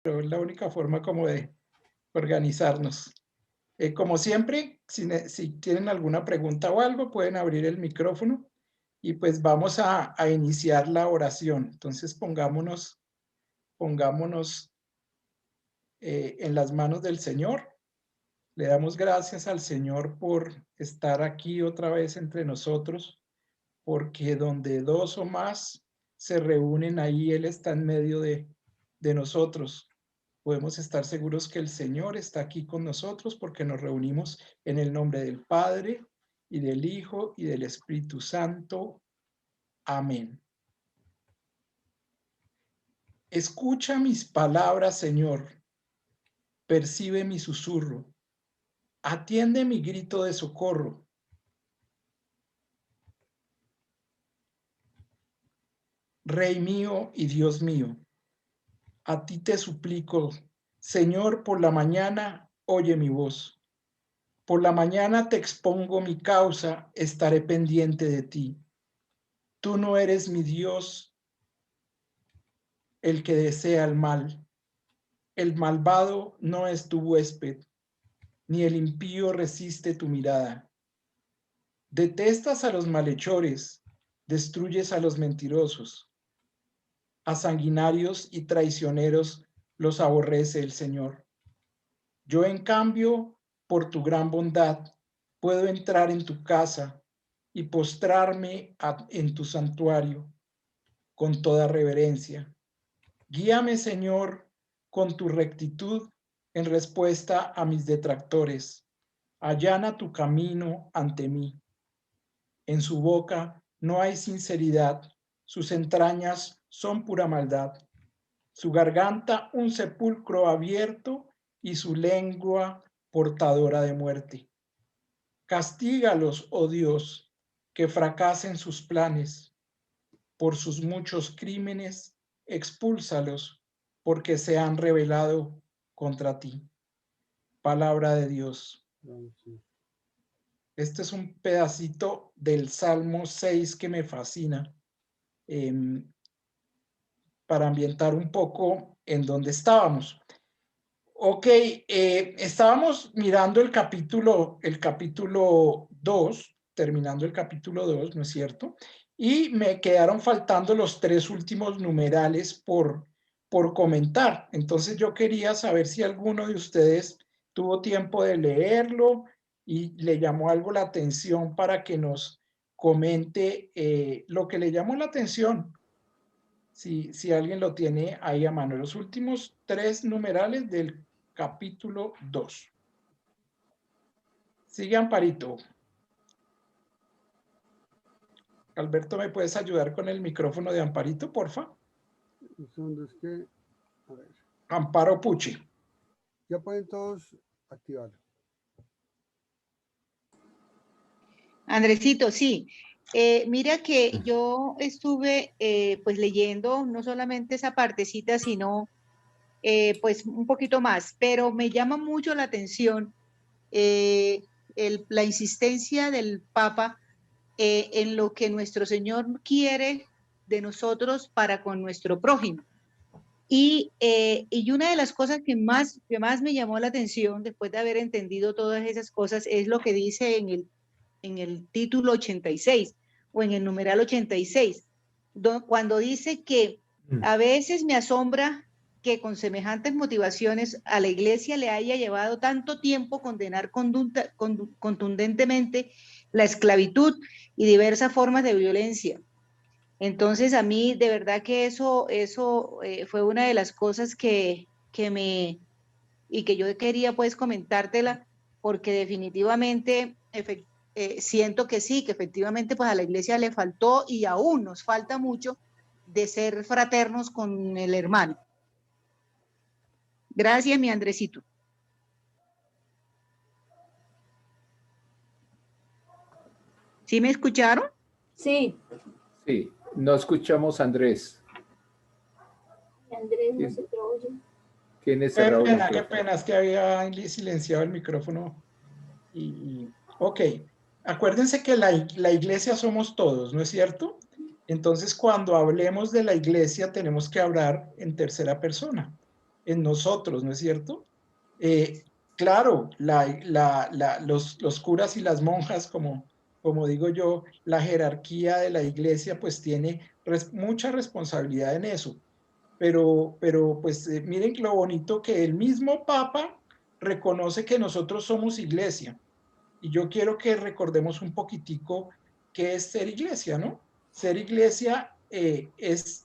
pero es la única forma como de organizarnos. Como siempre, si tienen alguna pregunta o algo, pueden abrir el micrófono y pues vamos a iniciar la oración. Entonces pongámonos en las manos del Señor. Le damos gracias al Señor por estar aquí otra vez entre nosotros, porque donde dos o más se reúnen, ahí Él está en medio de nosotros. Podemos estar seguros que el Señor está aquí con nosotros porque nos reunimos en el nombre del Padre y del Hijo y del Espíritu Santo. Amén. Escucha mis palabras, Señor. Percibe mi susurro. Atiende mi grito de socorro. Rey mío y Dios mío, a ti te suplico, Señor, por la mañana, oye mi voz. Por la mañana te expongo mi causa, estaré pendiente de ti. Tú no eres mi Dios, el que desea el mal. El malvado no es tu huésped, ni el impío resiste tu mirada. Detestas a los malhechores, destruyes a los mentirosos. A sanguinarios y traicioneros los aborrece el Señor. Yo, en cambio, por tu gran bondad, puedo entrar en tu casa y postrarme en tu santuario con toda reverencia. Guíame, Señor, con tu rectitud en respuesta a mis detractores. Allana tu camino ante mí. En su boca no hay sinceridad, sus entrañas son pura maldad. Su garganta un sepulcro abierto y su lengua portadora de muerte. Castígalos, oh Dios, que fracasen sus planes. Por sus muchos crímenes, expúlsalos, porque se han rebelado contra ti. Palabra de Dios. Este es un pedacito del Salmo 6 que me fascina, para ambientar un poco en donde estábamos. Ok, estábamos mirando el capítulo 2, terminando el capítulo 2, ¿no es cierto? Y me quedaron faltando los 3 últimos numerales por comentar. Entonces yo quería saber si alguno de ustedes tuvo tiempo de leerlo y le llamó algo la atención para que nos comente lo que le llamó la atención. Si alguien lo tiene ahí a mano, los últimos 3 numerales del capítulo 2. Sigue, Amparito. Alberto, ¿me puedes ayudar con el micrófono de Amparito, porfa? Un segundo, es que, a ver. Amparo Pucci. Ya pueden todos activarlo. Andresito, sí. Mira que yo estuve pues leyendo no solamente esa partecita, sino pues un poquito más, pero me llama mucho la atención la insistencia del Papa en lo que nuestro Señor quiere de nosotros para con nuestro prójimo. Y una de las cosas que más me llamó la atención después de haber entendido todas esas cosas es lo que dice en el título 86 o en el numeral 86, cuando dice que a veces me asombra que con semejantes motivaciones a la Iglesia le haya llevado tanto tiempo condenar contundentemente la esclavitud y diversas formas de violencia. Entonces a mí de verdad que eso fue una de las cosas que yo quería pues comentártela, porque definitivamente siento que sí, que efectivamente pues a la Iglesia le faltó y aún nos falta mucho de ser fraternos con el hermano. Gracias, mi Andresito. ¿Sí me escucharon? Sí. Sí, no escuchamos a Andrés. Andrés, no se te oye. ¿Quién cerrado el micrófono? Qué pena, es que había silenciado el micrófono. Ok, acuérdense que la iglesia somos todos, ¿no es cierto? Entonces, cuando hablemos de la iglesia, tenemos que hablar en tercera persona. en nosotros, ¿no es cierto? Claro, los curas y las monjas, como digo yo, la jerarquía de la iglesia pues tiene mucha responsabilidad en eso. Pero pues miren lo bonito que el mismo Papa reconoce que nosotros somos iglesia. Y yo quiero que recordemos un poquitico qué es ser iglesia, ¿no? Ser iglesia es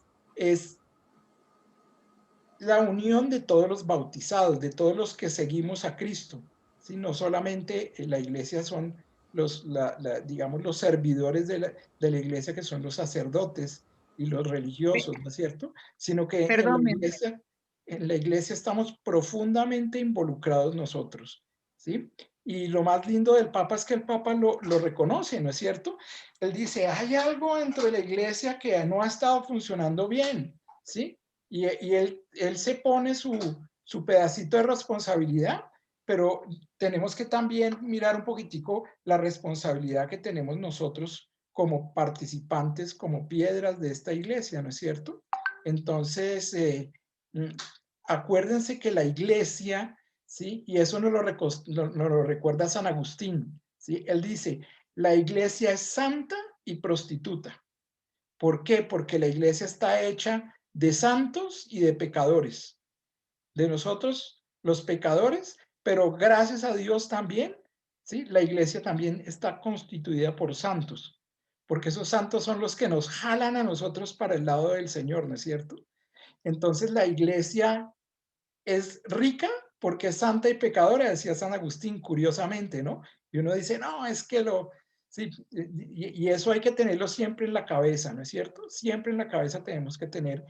la unión de todos los bautizados, de todos los que seguimos a Cristo. ¿Sí? No solamente la iglesia son digamos, los servidores de la iglesia, que son los sacerdotes y los religiosos, ¿no es cierto? Sino que Perdón, en la iglesia estamos profundamente involucrados nosotros, ¿sí? Y lo más lindo del Papa es que el Papa lo reconoce, ¿no es cierto? Él dice, hay algo dentro de la iglesia que no ha estado funcionando bien, ¿sí? Y él se pone su pedacito de responsabilidad, pero tenemos que también mirar un poquitico la responsabilidad que tenemos nosotros como participantes, como piedras de esta iglesia, ¿no es cierto? Entonces, acuérdense que la iglesia, ¿sí? Y eso nos lo recuerda San Agustín, ¿sí? Él dice, la iglesia es santa y prostituta. ¿Por qué? Porque la iglesia está hecha de santos y de pecadores. De nosotros, los pecadores, pero gracias a Dios también, ¿sí? La iglesia también está constituida por santos, porque esos santos son los que nos jalan a nosotros para el lado del Señor, ¿no es cierto? Entonces la iglesia es rica porque es santa y pecadora, decía San Agustín, curiosamente, ¿no? Y uno dice, no, es que sí, y eso hay que tenerlo siempre en la cabeza, ¿no es cierto? Siempre en la cabeza tenemos que tener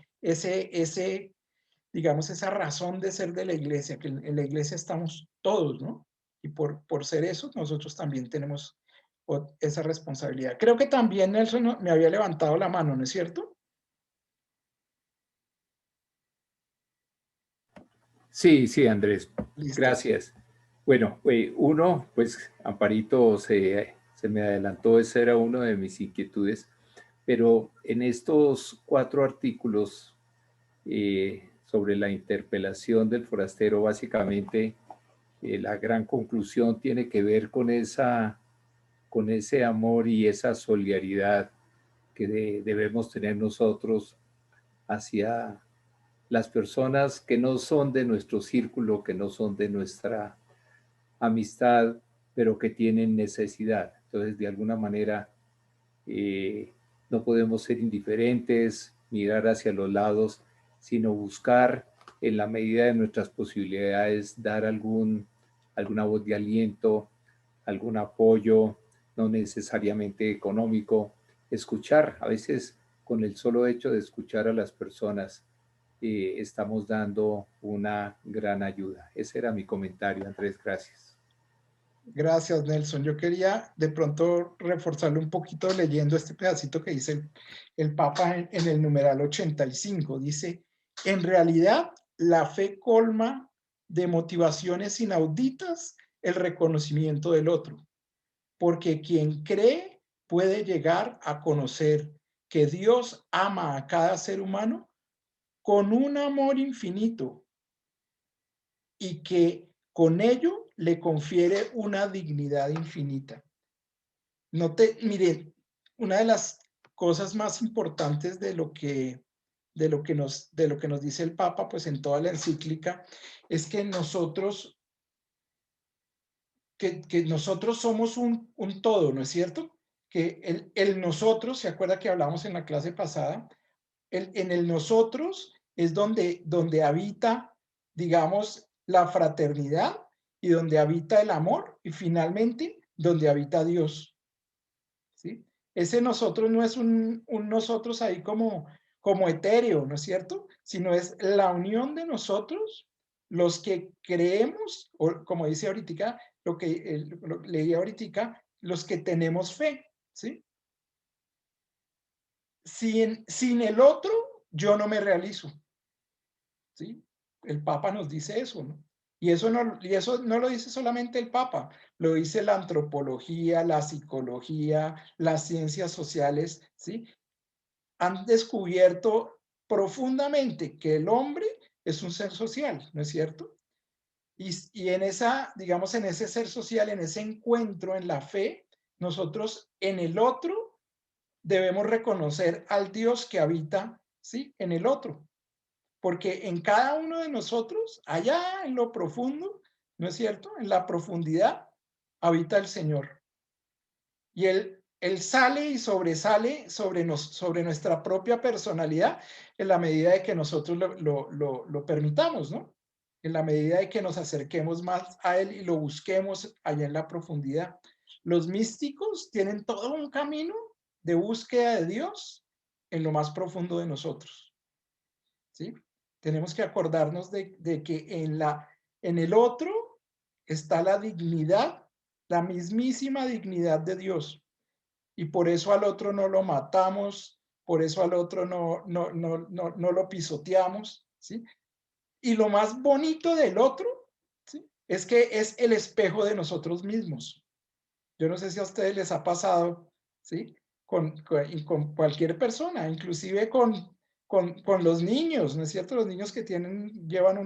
digamos, esa razón de ser de la iglesia, que en la iglesia estamos todos, ¿no? Y por ser eso, nosotros también tenemos esa responsabilidad. Creo que también Nelson me había levantado la mano, ¿no es cierto? Sí, sí, Andrés. Listo. Gracias. Bueno, uno, pues Amparito se me adelantó, esa era una de mis inquietudes, pero en estos 4 artículos sobre la interpelación del forastero, básicamente la gran conclusión tiene que ver con ese amor y esa solidaridad que debemos tener nosotros hacia las personas que no son de nuestro círculo, que no son de nuestra amistad, pero que tienen necesidad. Entonces, de alguna manera, no podemos ser indiferentes, mirar hacia los lados, sino buscar en la medida de nuestras posibilidades dar alguna voz de aliento, algún apoyo, no necesariamente económico, escuchar. A veces con el solo hecho de escuchar a las personas estamos dando una gran ayuda. Ese era mi comentario, Andrés, gracias. Gracias, Nelson. Yo quería de pronto reforzarlo un poquito leyendo este pedacito que dice el Papa en el numeral 85. Dice, en realidad, la fe colma de motivaciones inauditas el reconocimiento del otro, porque quien cree puede llegar a conocer que Dios ama a cada ser humano con un amor infinito y que con ello le confiere una dignidad infinita. Miren, una de las cosas más importantes de lo que nos dice el Papa, pues en toda la encíclica, es que nosotros somos un todo, ¿no es cierto? Que el nosotros, ¿se acuerda que hablamos en la clase pasada? En el nosotros es donde habita, digamos, la fraternidad y donde habita el amor y finalmente donde habita Dios. ¿Sí? Ese nosotros no es un nosotros ahí como etéreo, ¿no es cierto? Sino es la unión de nosotros, los que creemos, o como dice ahorita, lo leí ahorita, los que tenemos fe, ¿sí? Sin el otro, yo no me realizo, ¿sí? El Papa nos dice eso, ¿no? Y eso no lo dice solamente el Papa, lo dice la antropología, la psicología, las ciencias sociales, ¿sí? Han descubierto profundamente que el hombre es un ser social, ¿no es cierto? Y en esa, digamos, en ese ser social, en ese encuentro, en la fe, nosotros en el otro debemos reconocer al Dios que habita, ¿sí?, en el otro. Porque en cada uno de nosotros, allá en lo profundo, ¿no es cierto?, en la profundidad, habita el Señor. Y Él sale y sobresale sobre nuestra propia personalidad en la medida de que nosotros lo permitamos, ¿no? En la medida de que nos acerquemos más a Él y lo busquemos allá en la profundidad. Los místicos tienen todo un camino de búsqueda de Dios en lo más profundo de nosotros, ¿sí? Tenemos que acordarnos de que en el otro está la dignidad, la mismísima dignidad de Dios. Y por eso al otro no lo matamos, por eso al otro no lo pisoteamos, ¿sí? Y lo más bonito del otro, ¿sí?, es que es el espejo de nosotros mismos. Yo no sé si a ustedes les ha pasado, ¿sí?, con cualquier persona, inclusive con los niños, ¿no es cierto? Los niños que llevan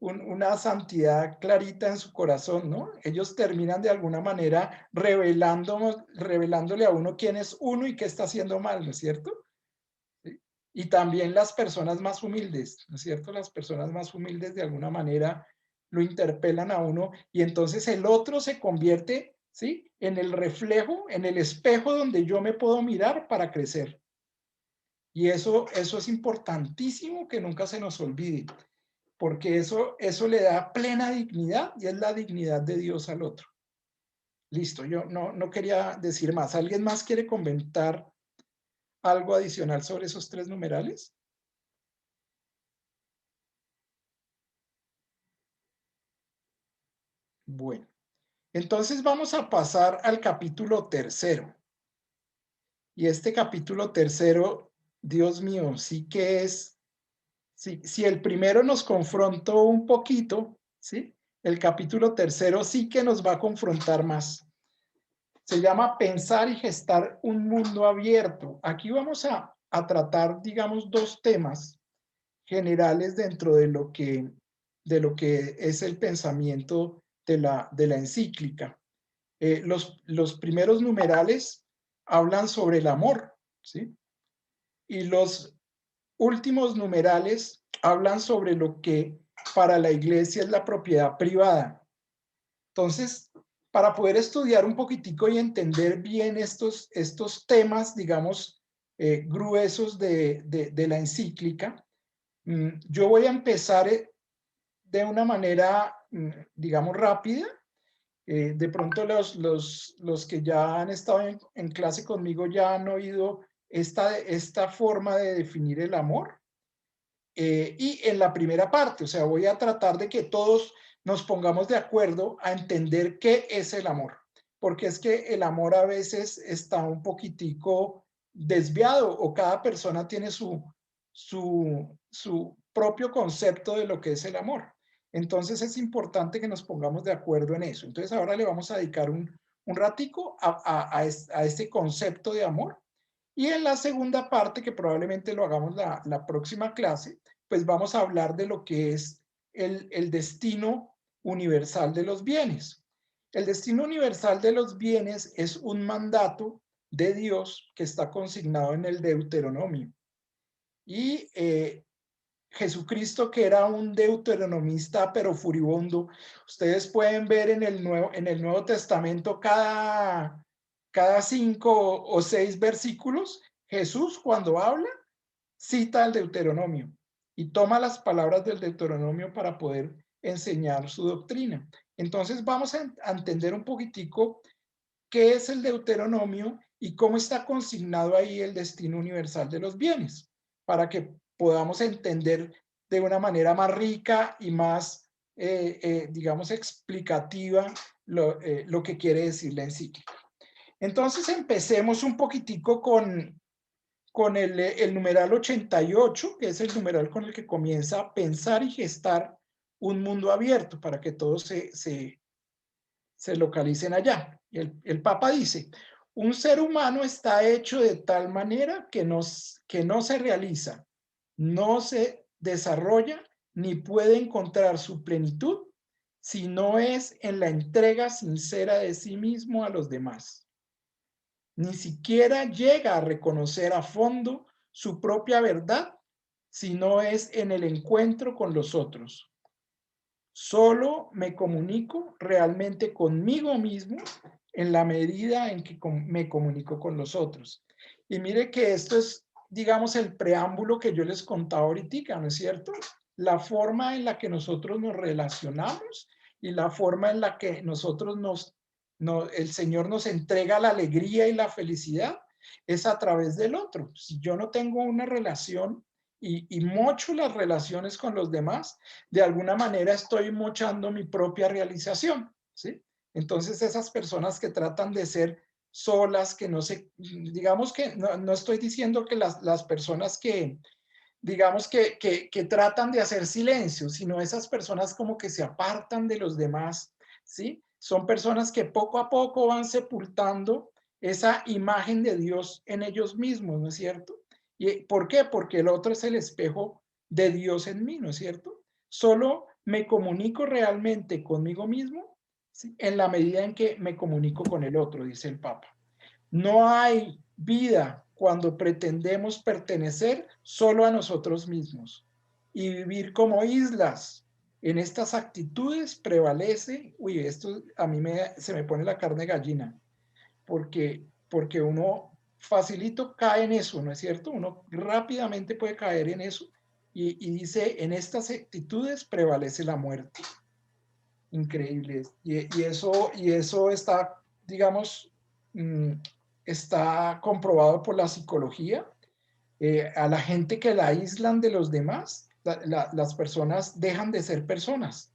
una santidad clarita en su corazón, ¿no? Ellos terminan de alguna manera revelándole a uno quién es uno y qué está haciendo mal, ¿no es cierto? ¿Sí? Y también las personas más humildes, ¿no es cierto? Las personas más humildes de alguna manera lo interpelan a uno y entonces el otro se convierte, ¿sí?, en el reflejo, en el espejo donde yo me puedo mirar para crecer. Y eso es importantísimo que nunca se nos olvide, porque eso le da plena dignidad y es la dignidad de Dios al otro. Listo, yo no quería decir más. ¿Alguien más quiere comentar algo adicional sobre esos tres numerales? Bueno, entonces vamos a pasar al capítulo 3. Y este capítulo 3, Dios mío, sí que es, si el primero nos confrontó un poquito, ¿sí?, el capítulo 3 sí que nos va a confrontar más. Se llama Pensar y gestar un mundo abierto. Aquí vamos a tratar, digamos, dos temas generales dentro de lo que es el pensamiento de la encíclica. Los primeros numerales hablan sobre el amor, ¿sí? Y los últimos numerales hablan sobre lo que para la iglesia es la propiedad privada. Entonces, para poder estudiar un poquitico y entender bien estos temas, digamos, gruesos de la encíclica, yo voy a empezar de una manera, digamos, rápida. De pronto los que ya han estado en clase conmigo ya han oído esta forma de definir el amor. Y en la primera parte, o sea, voy a tratar de que todos nos pongamos de acuerdo a entender qué es el amor, porque es que el amor a veces está un poquitico desviado o cada persona tiene su propio concepto de lo que es el amor. Entonces es importante que nos pongamos de acuerdo en eso. Entonces ahora le vamos a dedicar un ratico a este concepto de amor. Y en la segunda parte, que probablemente lo hagamos la próxima clase, pues vamos a hablar de lo que es el destino universal de los bienes. El destino universal de los bienes es un mandato de Dios que está consignado en el Deuteronomio. Y Jesucristo, que era un deuteronomista pero furibundo, ustedes pueden ver en el Nuevo Testamento cada 5 o 6 versículos, Jesús cuando habla cita el Deuteronomio y toma las palabras del Deuteronomio para poder enseñar su doctrina. Entonces vamos a entender un poquitico qué es el Deuteronomio y cómo está consignado ahí el destino universal de los bienes, para que podamos entender de una manera más rica y más, digamos, explicativa lo que quiere decir la encíclica. Entonces empecemos un poquitico con el numeral 88, que es el numeral con el que comienza a pensar y gestar un mundo abierto, para que todos se localicen allá. El Papa dice, un ser humano está hecho de tal manera que no se realiza, no se desarrolla ni puede encontrar su plenitud si no es en la entrega sincera de sí mismo a los demás. Ni siquiera llega a reconocer a fondo su propia verdad si no es en el encuentro con los otros. Solo me comunico realmente conmigo mismo en la medida en que me comunico con los otros. Y mire que esto es, digamos, el preámbulo que yo les contaba ahorita, ¿no es cierto? La forma en la que nosotros nos relacionamos y la forma en la que nosotros el Señor nos entrega la alegría y la felicidad es a través del otro. Si yo no tengo una relación y mocho las relaciones con los demás, de alguna manera estoy mochando mi propia realización, ¿sí? Entonces esas personas que tratan de ser solas, que no se, digamos que no estoy diciendo que las personas que, digamos que tratan de hacer silencio, sino esas personas como que se apartan de los demás, ¿sí? Son personas que poco a poco van sepultando esa imagen de Dios en ellos mismos, ¿no es cierto? ¿Y por qué? Porque el otro es el espejo de Dios en mí, ¿no es cierto? Solo me comunico realmente conmigo mismo, ¿sí? En la medida en que me comunico con el otro, dice el Papa. No hay vida cuando pretendemos pertenecer solo a nosotros mismos y vivir como islas. En estas actitudes prevalece, uy, esto a mí se me pone la carne gallina, porque uno facilito cae en eso, ¿no es cierto? Uno rápidamente puede caer en eso y dice, en estas actitudes prevalece la muerte. Increíble. Y eso está, digamos, está comprobado por la psicología. A la gente que la aíslan de los demás, las personas dejan de ser personas,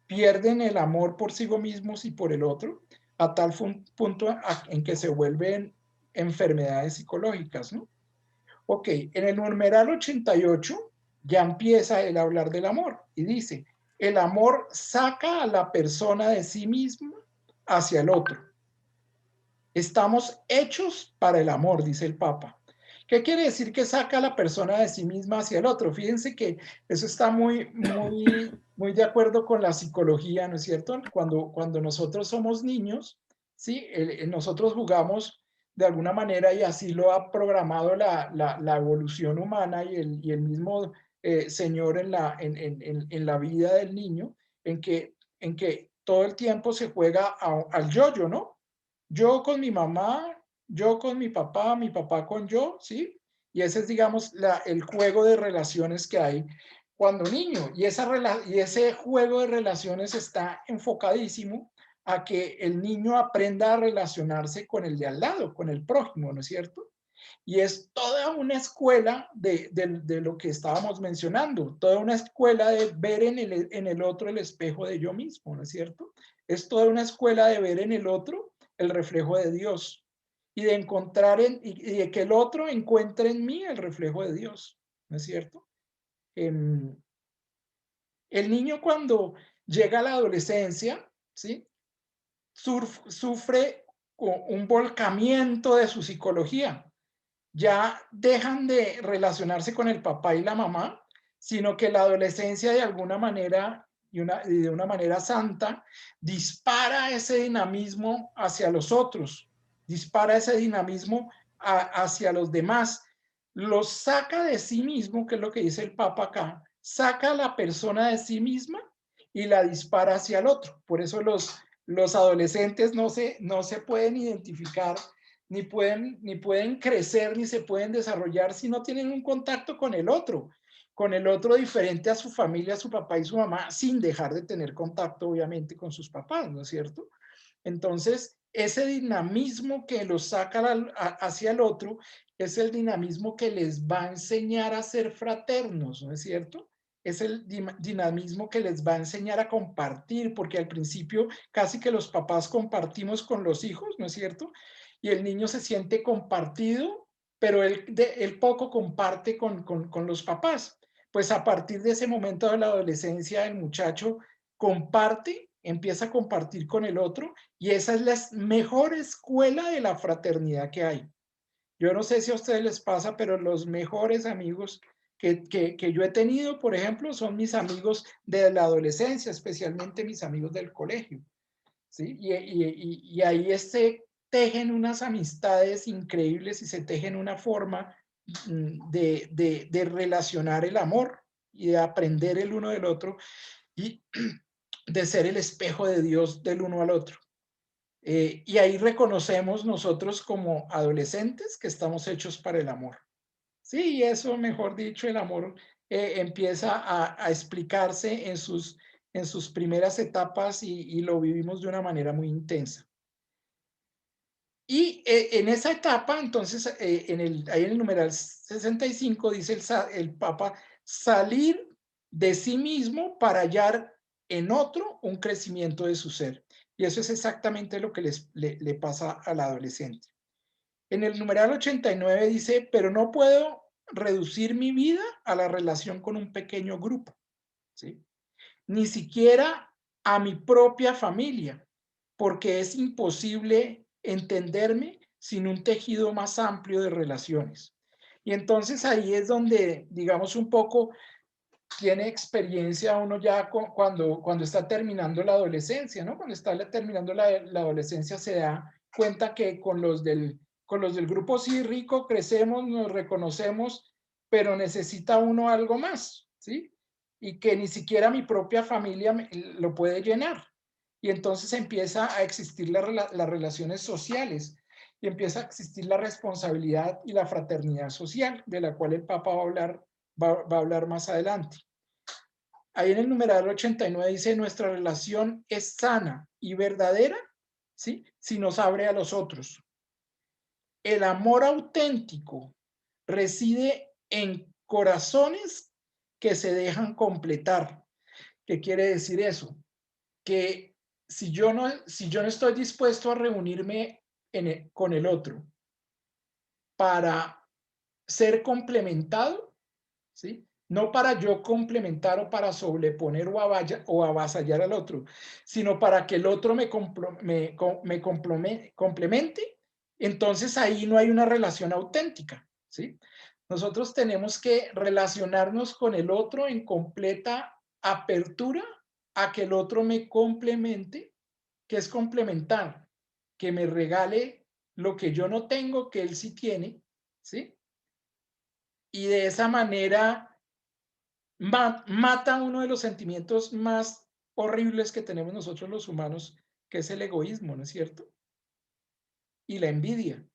pierden el amor por sí mismos y por el otro, a tal punto en que se vuelven enfermedades psicológicas, ¿no? Ok, en el numeral 88 ya empieza el hablar del amor y dice, el amor saca a la persona de sí misma hacia el otro. Estamos hechos para el amor, dice el Papa. ¿Qué quiere decir que saca a la persona de sí misma hacia el otro? Fíjense que eso está muy de acuerdo con la psicología, ¿no es cierto? Cuando nosotros somos niños, ¿sí? Nosotros jugamos de alguna manera y así lo ha programado la evolución humana y el mismo Señor en la vida del niño, en que todo el tiempo se juega al yo-yo, ¿no? Yo con mi mamá, yo con mi papá con yo, ¿sí? Y ese es, digamos, el juego de relaciones que hay cuando niño. Y ese juego de relaciones está enfocadísimo a que el niño aprenda a relacionarse con el de al lado, con el prójimo, ¿no es cierto? Y es toda una escuela de lo que estábamos mencionando, toda una escuela de ver en el otro el espejo de yo mismo, ¿no es cierto? Es toda una escuela de ver en el otro el reflejo de Dios y de encontrar y de que el otro encuentre en mí el reflejo de Dios, ¿no es cierto? El niño cuando llega a la adolescencia, ¿sí? Sufre un volcamiento de su psicología. Ya dejan de relacionarse con el papá y la mamá, sino que la adolescencia de alguna manera y de una manera santa dispara ese dinamismo hacia los otros, dispara ese dinamismo hacia los demás, los saca de sí mismo, que es lo que dice el Papa acá, saca a la persona de sí misma y la dispara hacia el otro. Por eso los adolescentes no se pueden identificar ni pueden crecer, ni se pueden desarrollar si no tienen un contacto con el otro diferente a su familia, a su papá y su mamá, sin dejar de tener contacto, obviamente, con sus papás, ¿no es cierto? Entonces, ese dinamismo que los saca hacia el otro es el dinamismo que les va a enseñar a ser fraternos, ¿no es cierto? Es el dinamismo que les va a enseñar a compartir, porque al principio casi que los papás compartimos con los hijos, ¿no es cierto? Y el niño se siente compartido, pero él poco comparte con los papás. Pues a partir de ese momento de la adolescencia, el muchacho comparte, empieza a compartir con el otro, y esa es la mejor escuela de la fraternidad que hay. Yo no sé si a ustedes les pasa, pero los mejores amigos que yo he tenido, por ejemplo, son mis amigos de la adolescencia, especialmente mis amigos del colegio, ¿sí? Y ahí tejen unas amistades increíbles y se tejen una forma de relacionar el amor y de aprender el uno del otro y de ser el espejo de Dios del uno al otro. Y ahí reconocemos nosotros como adolescentes que estamos hechos para el amor. Sí, y eso, mejor dicho, el amor empieza a explicarse en sus primeras etapas y lo vivimos de una manera muy intensa. Y en esa etapa, entonces, ahí en el numeral 65 dice el Papa, salir de sí mismo para hallar en otro un crecimiento de su ser. Y eso es exactamente lo que le pasa al adolescente. En el numeral 89 dice, pero no puedo reducir mi vida a la relación con un pequeño grupo, ¿sí? Ni siquiera a mi propia familia, porque es imposible entenderme sin un tejido más amplio de relaciones. Y entonces ahí es donde, digamos, un poco tiene experiencia uno ya cuando está terminando la adolescencia, ¿no? Cuando está terminando la adolescencia se da cuenta que con los del grupo sí rico crecemos, nos reconocemos, pero necesita uno algo más, ¿sí? Y que ni siquiera mi propia familia lo puede llenar. Y entonces empieza a existir las relaciones sociales y empieza a existir la responsabilidad y la fraternidad social, de la cual el Papa va a hablar más adelante. Ahí en el numeral 89 dice, nuestra relación es sana y verdadera, ¿sí? Si nos abre a los otros. El amor auténtico reside en corazones que se dejan completar. ¿Qué quiere decir eso? Que si yo no estoy dispuesto a reunirme con el otro para ser complementado, ¿sí? No para yo complementar o para sobreponer o avasallar al otro, sino para que el otro me complemente, entonces ahí no hay una relación auténtica, ¿sí? Nosotros tenemos que relacionarnos con el otro en completa apertura a que el otro me complemente, que es complementar, que me regale lo que yo no tengo, que él sí tiene, ¿sí? Y de esa manera mata uno de los sentimientos más horribles que tenemos nosotros los humanos, que es el egoísmo, ¿no es cierto? Y la envidia.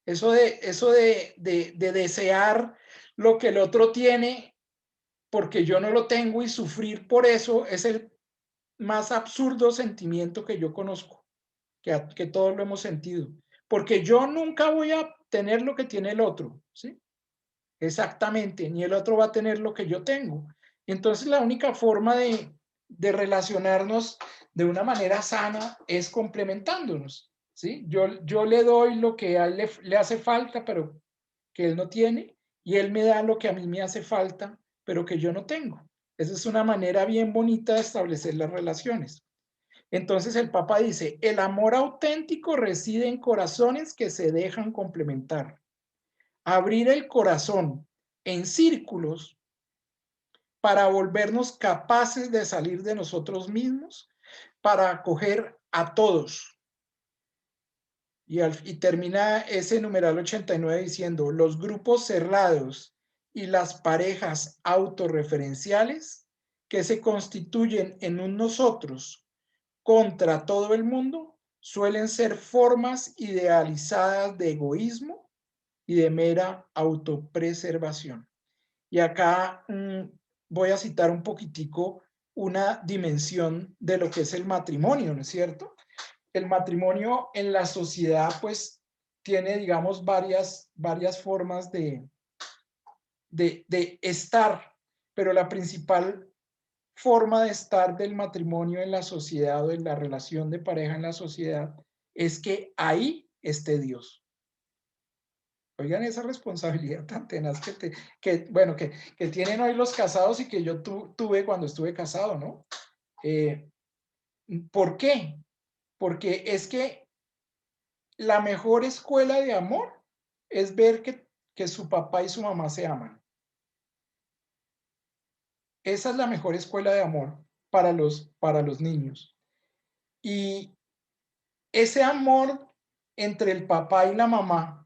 Eso de desear lo que el otro tiene porque yo no lo tengo y sufrir por eso es el más absurdo sentimiento que yo conozco, que todos lo hemos sentido. Porque yo nunca voy a tener lo que tiene el otro, ¿sí? Exactamente, ni el otro va a tener lo que yo tengo. Entonces la única forma de relacionarnos de una manera sana es complementándonos, ¿sí? Yo le doy lo que a él le hace falta, pero que él no tiene, y él me da lo que a mí me hace falta, pero que yo no tengo. Esa es una manera bien bonita de establecer las relaciones. Entonces el Papa dice, el amor auténtico reside en corazones que se dejan complementar. Abrir el corazón en círculos para volvernos capaces de salir de nosotros mismos, para acoger a todos. Y termina ese numeral 89 diciendo, los grupos cerrados y las parejas autorreferenciales que se constituyen en un nosotros contra todo el mundo suelen ser formas idealizadas de egoísmo y de mera autopreservación. Y acá voy a citar un poquitico una dimensión de lo que es el matrimonio, ¿no es cierto? El matrimonio en la sociedad, pues, tiene, digamos, varias formas de estar, pero la principal forma de estar del matrimonio en la sociedad o de la relación de pareja en la sociedad es que ahí esté Dios. Oigan esa responsabilidad tan tenaz que tienen hoy los casados y que yo tuve cuando estuve casado, ¿no? ¿Por qué? Porque es que la mejor escuela de amor es ver que su papá y su mamá se aman. Esa es la mejor escuela de amor para los niños. Y ese amor entre el papá y la mamá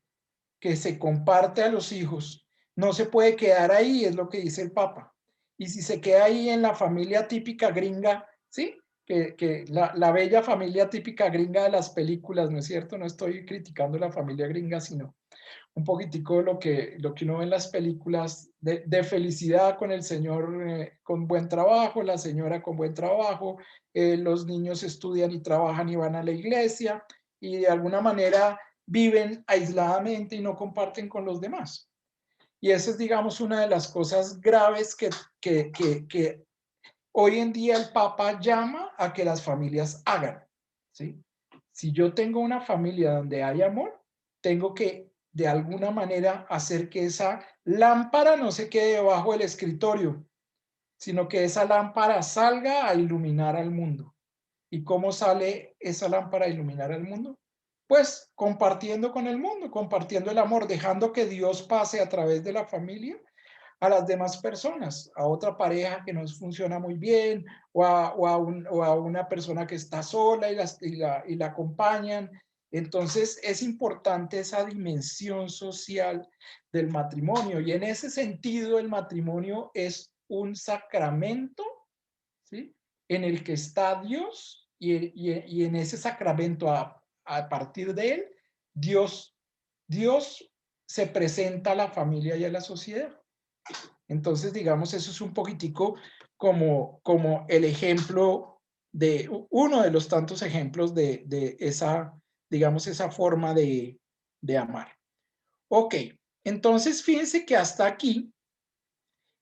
que se comparte a los hijos no se puede quedar ahí, es lo que dice el Papa. Y si se queda ahí en la familia típica gringa, ¿sí? Que la bella familia típica gringa de las películas, ¿no es cierto? No estoy criticando la familia gringa, sino un poquitico lo que uno ve en las películas de felicidad con el señor con buen trabajo, la señora con buen trabajo, los niños estudian y trabajan y van a la iglesia y de alguna manera viven aisladamente y no comparten con los demás. Y esa es, digamos, una de las cosas graves que hoy en día el Papa llama a que las familias hagan, ¿sí? Si yo tengo una familia donde hay amor, tengo que de alguna manera hacer que esa lámpara no se quede debajo del escritorio, sino que esa lámpara salga a iluminar al mundo. ¿Y cómo sale esa lámpara a iluminar al mundo? Pues compartiendo con el mundo, compartiendo el amor, dejando que Dios pase a través de la familia a las demás personas, a otra pareja que no funciona muy bien, o a una persona que está sola y la acompañan. Entonces es importante esa dimensión social del matrimonio y en ese sentido el matrimonio es un sacramento, ¿sí? En el que está Dios y en ese sacramento a partir de él, Dios se presenta a la familia y a la sociedad. Entonces, digamos, eso es un poquitico como el ejemplo de uno de los tantos ejemplos de esa, digamos, esa forma de amar. Ok, entonces fíjense que hasta aquí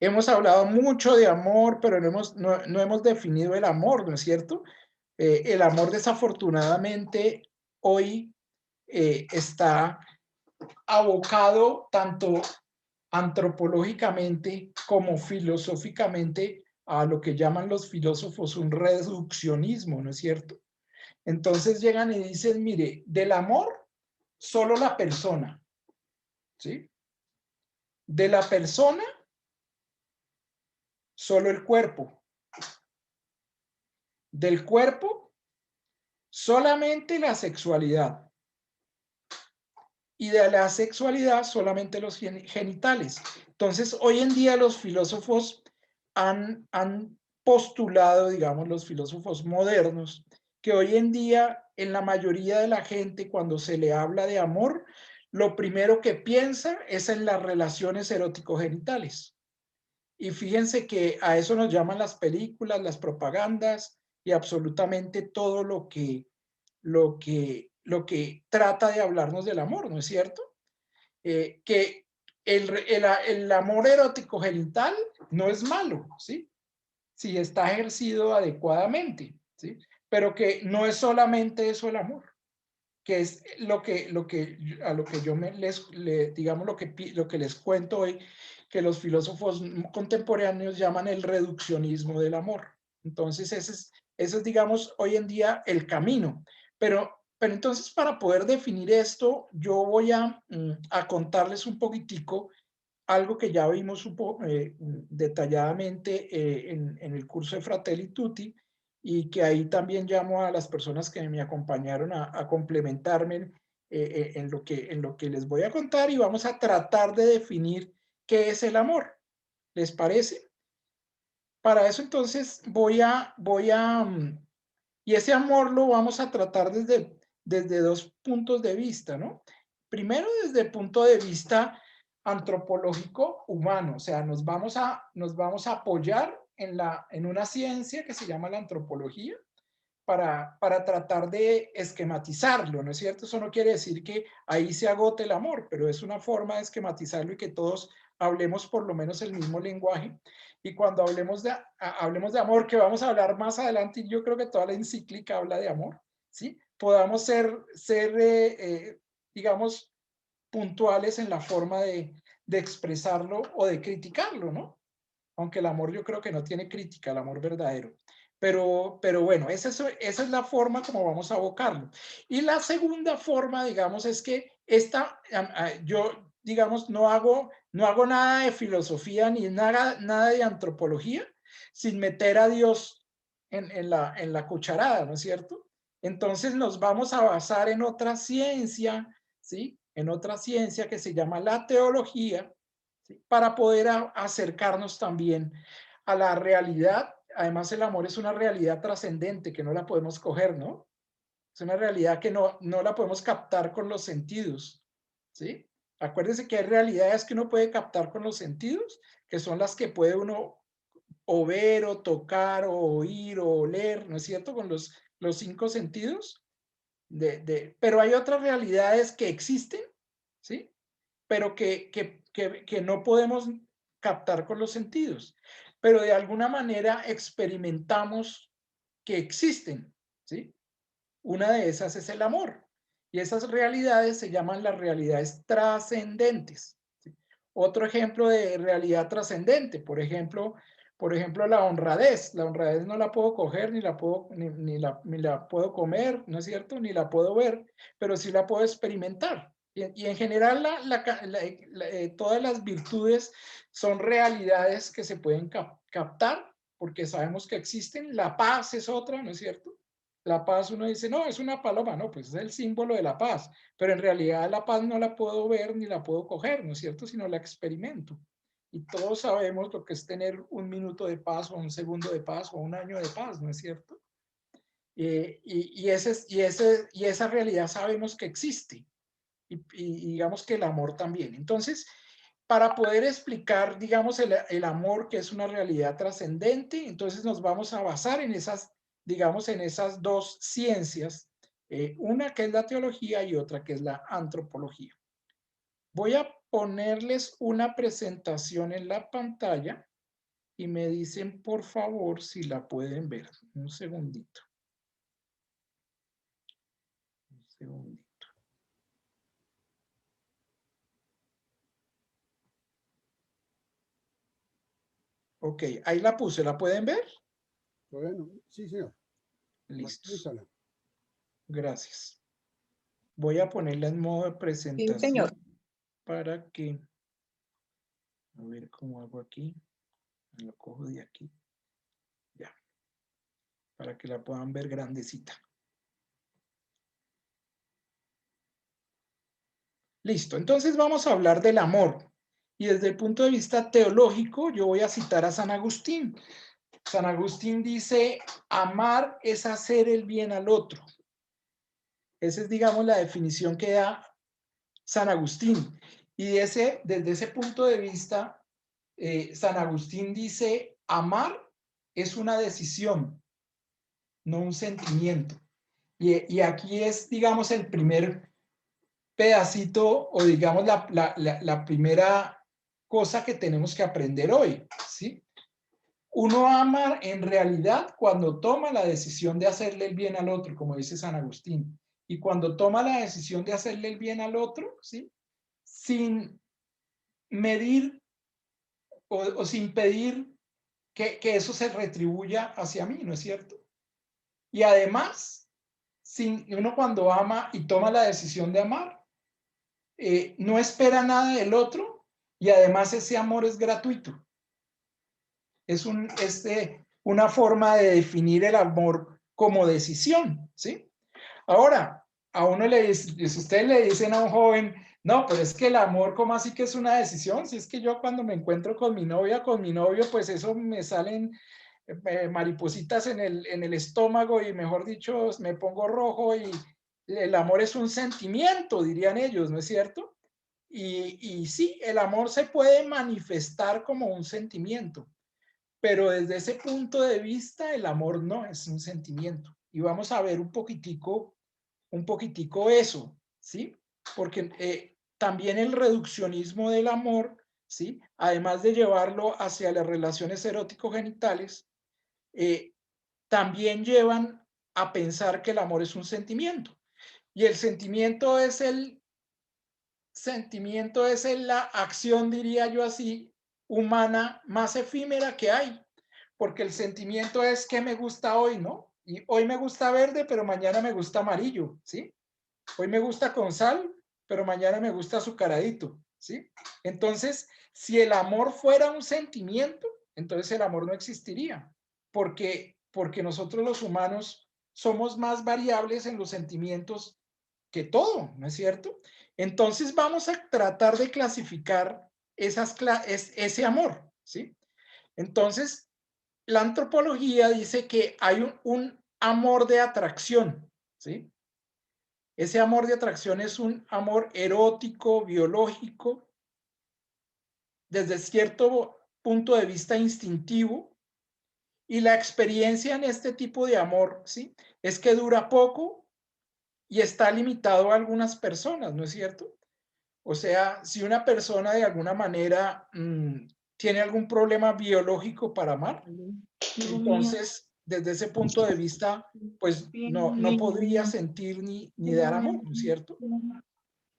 hemos hablado mucho de amor, pero no hemos definido el amor, ¿no es cierto? El amor desafortunadamente hoy está abocado tanto antropológicamente como filosóficamente a lo que llaman los filósofos un reduccionismo, ¿no es cierto? Entonces llegan y dicen, mire, del amor, solo la persona, ¿sí? De la persona, solo el cuerpo. Del cuerpo, solamente la sexualidad. Y de la sexualidad, solamente los genitales. Entonces, hoy en día los filósofos han postulado, digamos, los filósofos modernos, que hoy en día en la mayoría de la gente cuando se le habla de amor, lo primero que piensa es en las relaciones erótico-genitales. Y fíjense que a eso nos llaman las películas, las propagandas y absolutamente todo lo que trata de hablarnos del amor, ¿no es cierto? Que el amor erótico genital no es malo, ¿sí? Si está ejercido adecuadamente, ¿sí? Pero que no es solamente eso el amor, que es a lo que yo digamos, lo que les cuento hoy, que los filósofos contemporáneos llaman el reduccionismo del amor. Entonces, ese es, digamos, hoy en día el camino. Pero entonces, para poder definir esto, yo voy a contarles un poquitico algo que ya vimos detalladamente en el curso de Fratelli Tutti, y que ahí también llamo a las personas que me acompañaron a complementarme en lo que les voy a contar, y vamos a tratar de definir qué es el amor. ¿Les parece? Para eso entonces y ese amor lo vamos a tratar desde dos puntos de vista, ¿no? Primero, desde el punto de vista antropológico humano, o sea, nos vamos a apoyar en una ciencia que se llama la antropología para tratar de esquematizarlo, ¿no es cierto? Eso no quiere decir que ahí se agote el amor, pero es una forma de esquematizarlo y que todos hablemos por lo menos el mismo lenguaje. Y cuando hablemos de amor, que vamos a hablar más adelante, y yo creo que toda la encíclica habla de amor, ¿sí? Podamos ser digamos, puntuales en la forma de expresarlo o de criticarlo, ¿no? Aunque el amor yo creo que no tiene crítica, el amor verdadero. Pero bueno, esa es la forma como vamos a abocarlo. Y la segunda forma, digamos, es que yo, digamos, no hago nada de filosofía ni nada de antropología, sin meter a Dios en la cucharada, ¿no es cierto? Entonces nos vamos a basar en otra ciencia, ¿sí? En otra ciencia que se llama la teología, ¿sí? Para poder acercarnos también a la realidad. Además, el amor es una realidad trascendente que no la podemos coger, ¿no? Es una realidad que no la podemos captar con los sentidos, ¿sí? Acuérdense que hay realidades que uno puede captar con los sentidos, que son las que puede uno o ver, o tocar, o oír, o oler, ¿no es cierto? Con los 5 sentidos. Pero hay otras realidades que existen, ¿sí? Pero que no podemos captar con los sentidos. Pero de alguna manera experimentamos que existen, ¿sí? Una de esas es el amor. Y esas realidades se llaman las realidades trascendentes, ¿sí? Otro ejemplo de realidad trascendente, por ejemplo, la honradez. La honradez no la puedo coger, ni la puedo comer, ¿no es cierto? Ni la puedo ver, pero sí la puedo experimentar. Y en general, todas las virtudes son realidades que se pueden captar porque sabemos que existen. La paz es otra, ¿no es cierto? La paz, uno dice, no, es una paloma, no, pues es el símbolo de la paz, pero en realidad la paz no la puedo ver ni la puedo coger, ¿no es cierto? Sino la experimento. Y todos sabemos lo que es tener un minuto de paz o un segundo de paz o un año de paz, ¿no es cierto? Y esa realidad sabemos que existe. Y digamos que el amor también. Entonces, para poder explicar, digamos, el amor, que es una realidad trascendente, entonces nos vamos a basar en esas, digamos, en esas dos ciencias, una que es la teología y otra que es la antropología. Voy a ponerles una presentación en la pantalla y me dicen, por favor, si la pueden ver. Un segundito. Un segundito. Ok, ahí la puse, ¿la pueden ver? Bueno, sí, señor. Listo. Úsala. Gracias. Voy a ponerla en modo de presentación para que, a ver cómo hago aquí, lo cojo de aquí, ya, para que la puedan ver grandecita. Listo, entonces vamos a hablar del amor. Y desde el punto de vista teológico, yo voy a citar a San Agustín. San Agustín dice, amar es hacer el bien al otro. Esa es, digamos, la definición que da San Agustín. Y desde ese punto de vista, San Agustín dice, amar es una decisión, no un sentimiento. Y aquí es, digamos, el primer pedacito o, digamos, la primera cosa que tenemos que aprender hoy, ¿sí? Uno ama en realidad cuando toma la decisión de hacerle el bien al otro, como dice San Agustín. Y cuando toma la decisión de hacerle el bien al otro, ¿sí? Sin medir o sin pedir que eso se retribuya hacia mí, ¿no es cierto? Y además, uno cuando ama y toma la decisión de amar, no espera nada del otro y además ese amor es gratuito. Es una forma de definir el amor como decisión, ¿sí? Ahora, a uno si ustedes le dicen a un joven, no, pero es que el amor, ¿cómo así que es una decisión? Si es que yo cuando me encuentro con mi novia, con mi novio, pues eso me salen maripositas en el estómago y, mejor dicho, me pongo rojo, y el amor es un sentimiento, dirían ellos, ¿no es cierto? Y sí, el amor se puede manifestar como un sentimiento, pero desde ese punto de vista el amor no es un sentimiento. Y vamos a ver un poquitico eso, ¿sí? Porque también el reduccionismo del amor, ¿sí? Además de llevarlo hacia las relaciones erótico-genitales, también llevan a pensar que el amor es un sentimiento. Y el sentimiento es la acción, diría yo así, humana más efímera que hay. Porque el sentimiento es que me gusta hoy, ¿no? Y hoy me gusta verde, pero mañana me gusta amarillo, ¿sí? Hoy me gusta con sal, pero mañana me gusta azucaradito, ¿sí? Entonces, si el amor fuera un sentimiento, entonces el amor no existiría, porque nosotros los humanos somos más variables en los sentimientos que todo, ¿no es cierto? Entonces vamos a tratar de clasificar ese amor, ¿sí? Entonces, la antropología dice que hay un amor de atracción, ¿sí? Ese amor de atracción es un amor erótico, biológico, desde cierto punto de vista instintivo, y la experiencia en este tipo de amor, ¿sí? Es que dura poco y está limitado a algunas personas, ¿no es cierto? O sea, si una persona de alguna manera tiene algún problema biológico para amar, entonces desde ese punto de vista, pues no podría sentir ni dar amor, ¿no es cierto?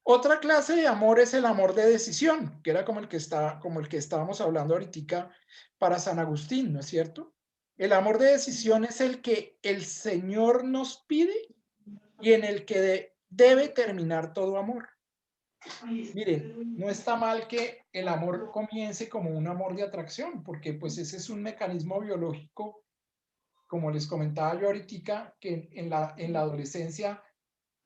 Otra clase de amor es el amor de decisión, que era como el que estábamos hablando ahorita para San Agustín, ¿no es cierto? El amor de decisión es el que el Señor nos pide y en el que debe terminar todo amor. Miren, no está mal que el amor comience como un amor de atracción, porque pues ese es un mecanismo biológico, como les comentaba yo ahorita, que en la adolescencia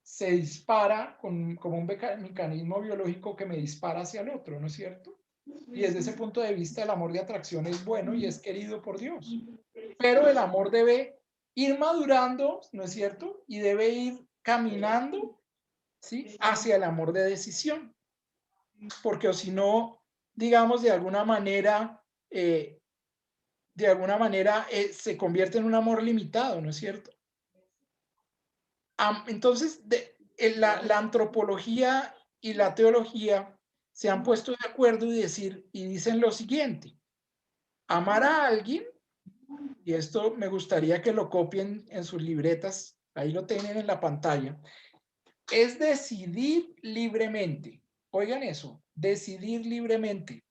se dispara como un mecanismo biológico que me dispara hacia el otro, ¿no es cierto? Y desde ese punto de vista el amor de atracción es bueno y es querido por Dios. Pero el amor debe ir madurando, ¿no es cierto? Y debe ir caminando, ¿sí? Hacia el amor de decisión. Porque o si no, digamos, de alguna manera se convierte en un amor limitado, ¿no es cierto? Entonces, la antropología y la teología se han puesto de acuerdo y dicen lo siguiente: amar a alguien, y esto me gustaría que lo copien en sus libretas, ahí lo tienen en la pantalla, es decidir libremente. Oigan eso, decidir libremente.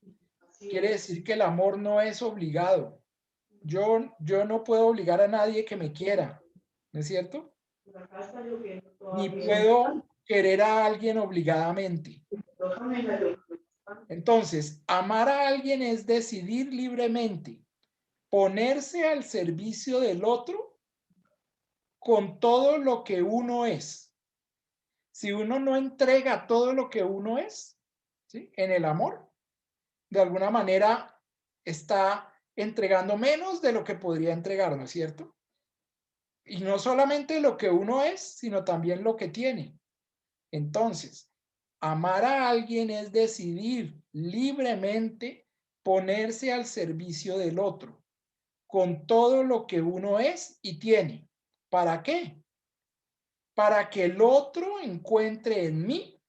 Quiere decir que el amor no es obligado. Yo no puedo obligar a nadie que me quiera, ¿no es cierto? Ni puedo querer a alguien obligadamente. Entonces, amar a alguien es decidir libremente, ponerse al servicio del otro con todo lo que uno es. Si uno no entrega todo lo que uno es, ¿sí? En el amor, de alguna manera está entregando menos de lo que podría entregar, ¿no es cierto? Y no solamente lo que uno es, sino también lo que tiene. Entonces, amar a alguien es decidir libremente ponerse al servicio del otro, con todo lo que uno es y tiene. ¿Para qué? Para que el otro encuentre en mí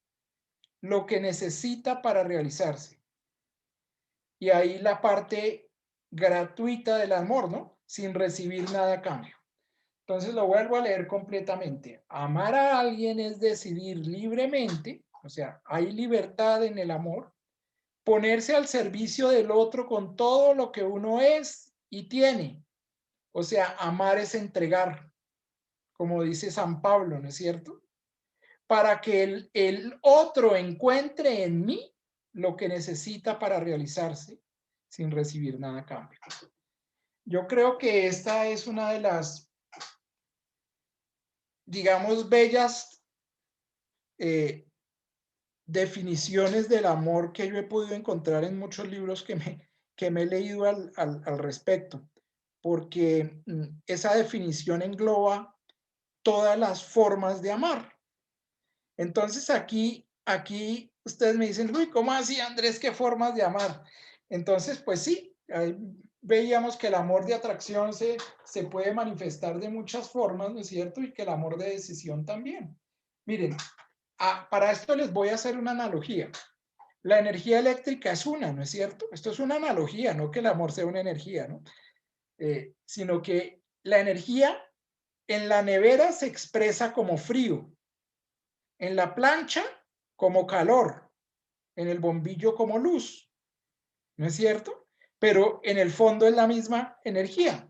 lo que necesita para realizarse. Y ahí la parte gratuita del amor, ¿no? Sin recibir nada a cambio. Entonces lo vuelvo a leer completamente. Amar a alguien es decidir libremente, o sea, hay libertad en el amor, ponerse al servicio del otro con todo lo que uno es y tiene. O sea, amar es entregar, como dice San Pablo, ¿no es cierto? Para que el otro encuentre en mí lo que necesita para realizarse sin recibir nada a cambio. Yo creo que esta es una de las, digamos, bellas definiciones del amor que yo he podido encontrar en muchos libros que me he leído al respecto, porque esa definición engloba todas las formas de amar. Entonces aquí ustedes me dicen, uy, ¿cómo así, Andrés? ¿Qué formas de amar? Entonces, pues sí, ahí veíamos que el amor de atracción se puede manifestar de muchas formas, ¿no es cierto? Y que el amor de decisión también. Miren, para esto les voy a hacer una analogía. La energía eléctrica es una, ¿no es cierto? Esto es una analogía, no que el amor sea una energía, ¿no? Sino que la energía en la nevera se expresa como frío, en la plancha como calor, en el bombillo como luz, ¿no es cierto? Pero en el fondo es la misma energía.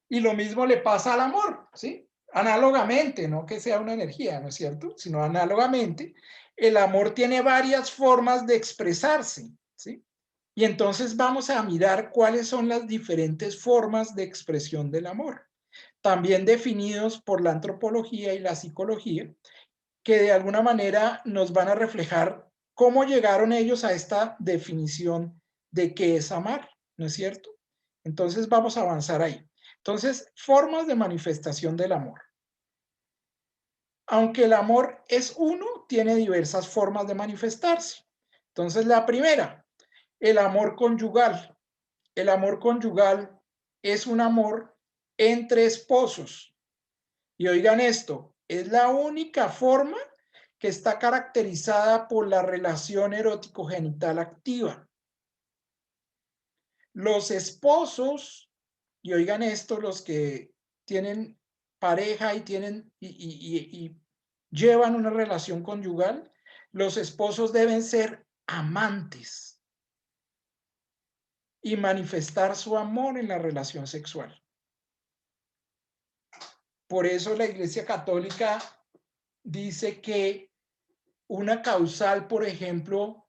Y lo mismo le pasa al amor, ¿sí? Análogamente, no que sea una energía, ¿no es cierto? Sino análogamente, el amor tiene varias formas de expresarse, ¿sí? Y entonces vamos a mirar cuáles son las diferentes formas de expresión del amor, también definidos por la antropología y la psicología, que de alguna manera nos van a reflejar cómo llegaron ellos a esta definición de qué es amar, ¿no es cierto? Entonces vamos a avanzar ahí. Entonces, formas de manifestación del amor. Aunque el amor es uno, tiene diversas formas de manifestarse. Entonces, la primera, el amor conyugal. El amor conyugal es un amor entre esposos. Y oigan esto, es la única forma que está caracterizada por la relación erótico-genital activa. Los esposos, y oigan esto, los que tienen pareja y tienen y llevan una relación conyugal, los esposos deben ser amantes y manifestar su amor en la relación sexual. Por eso la Iglesia Católica dice que una causal, por ejemplo,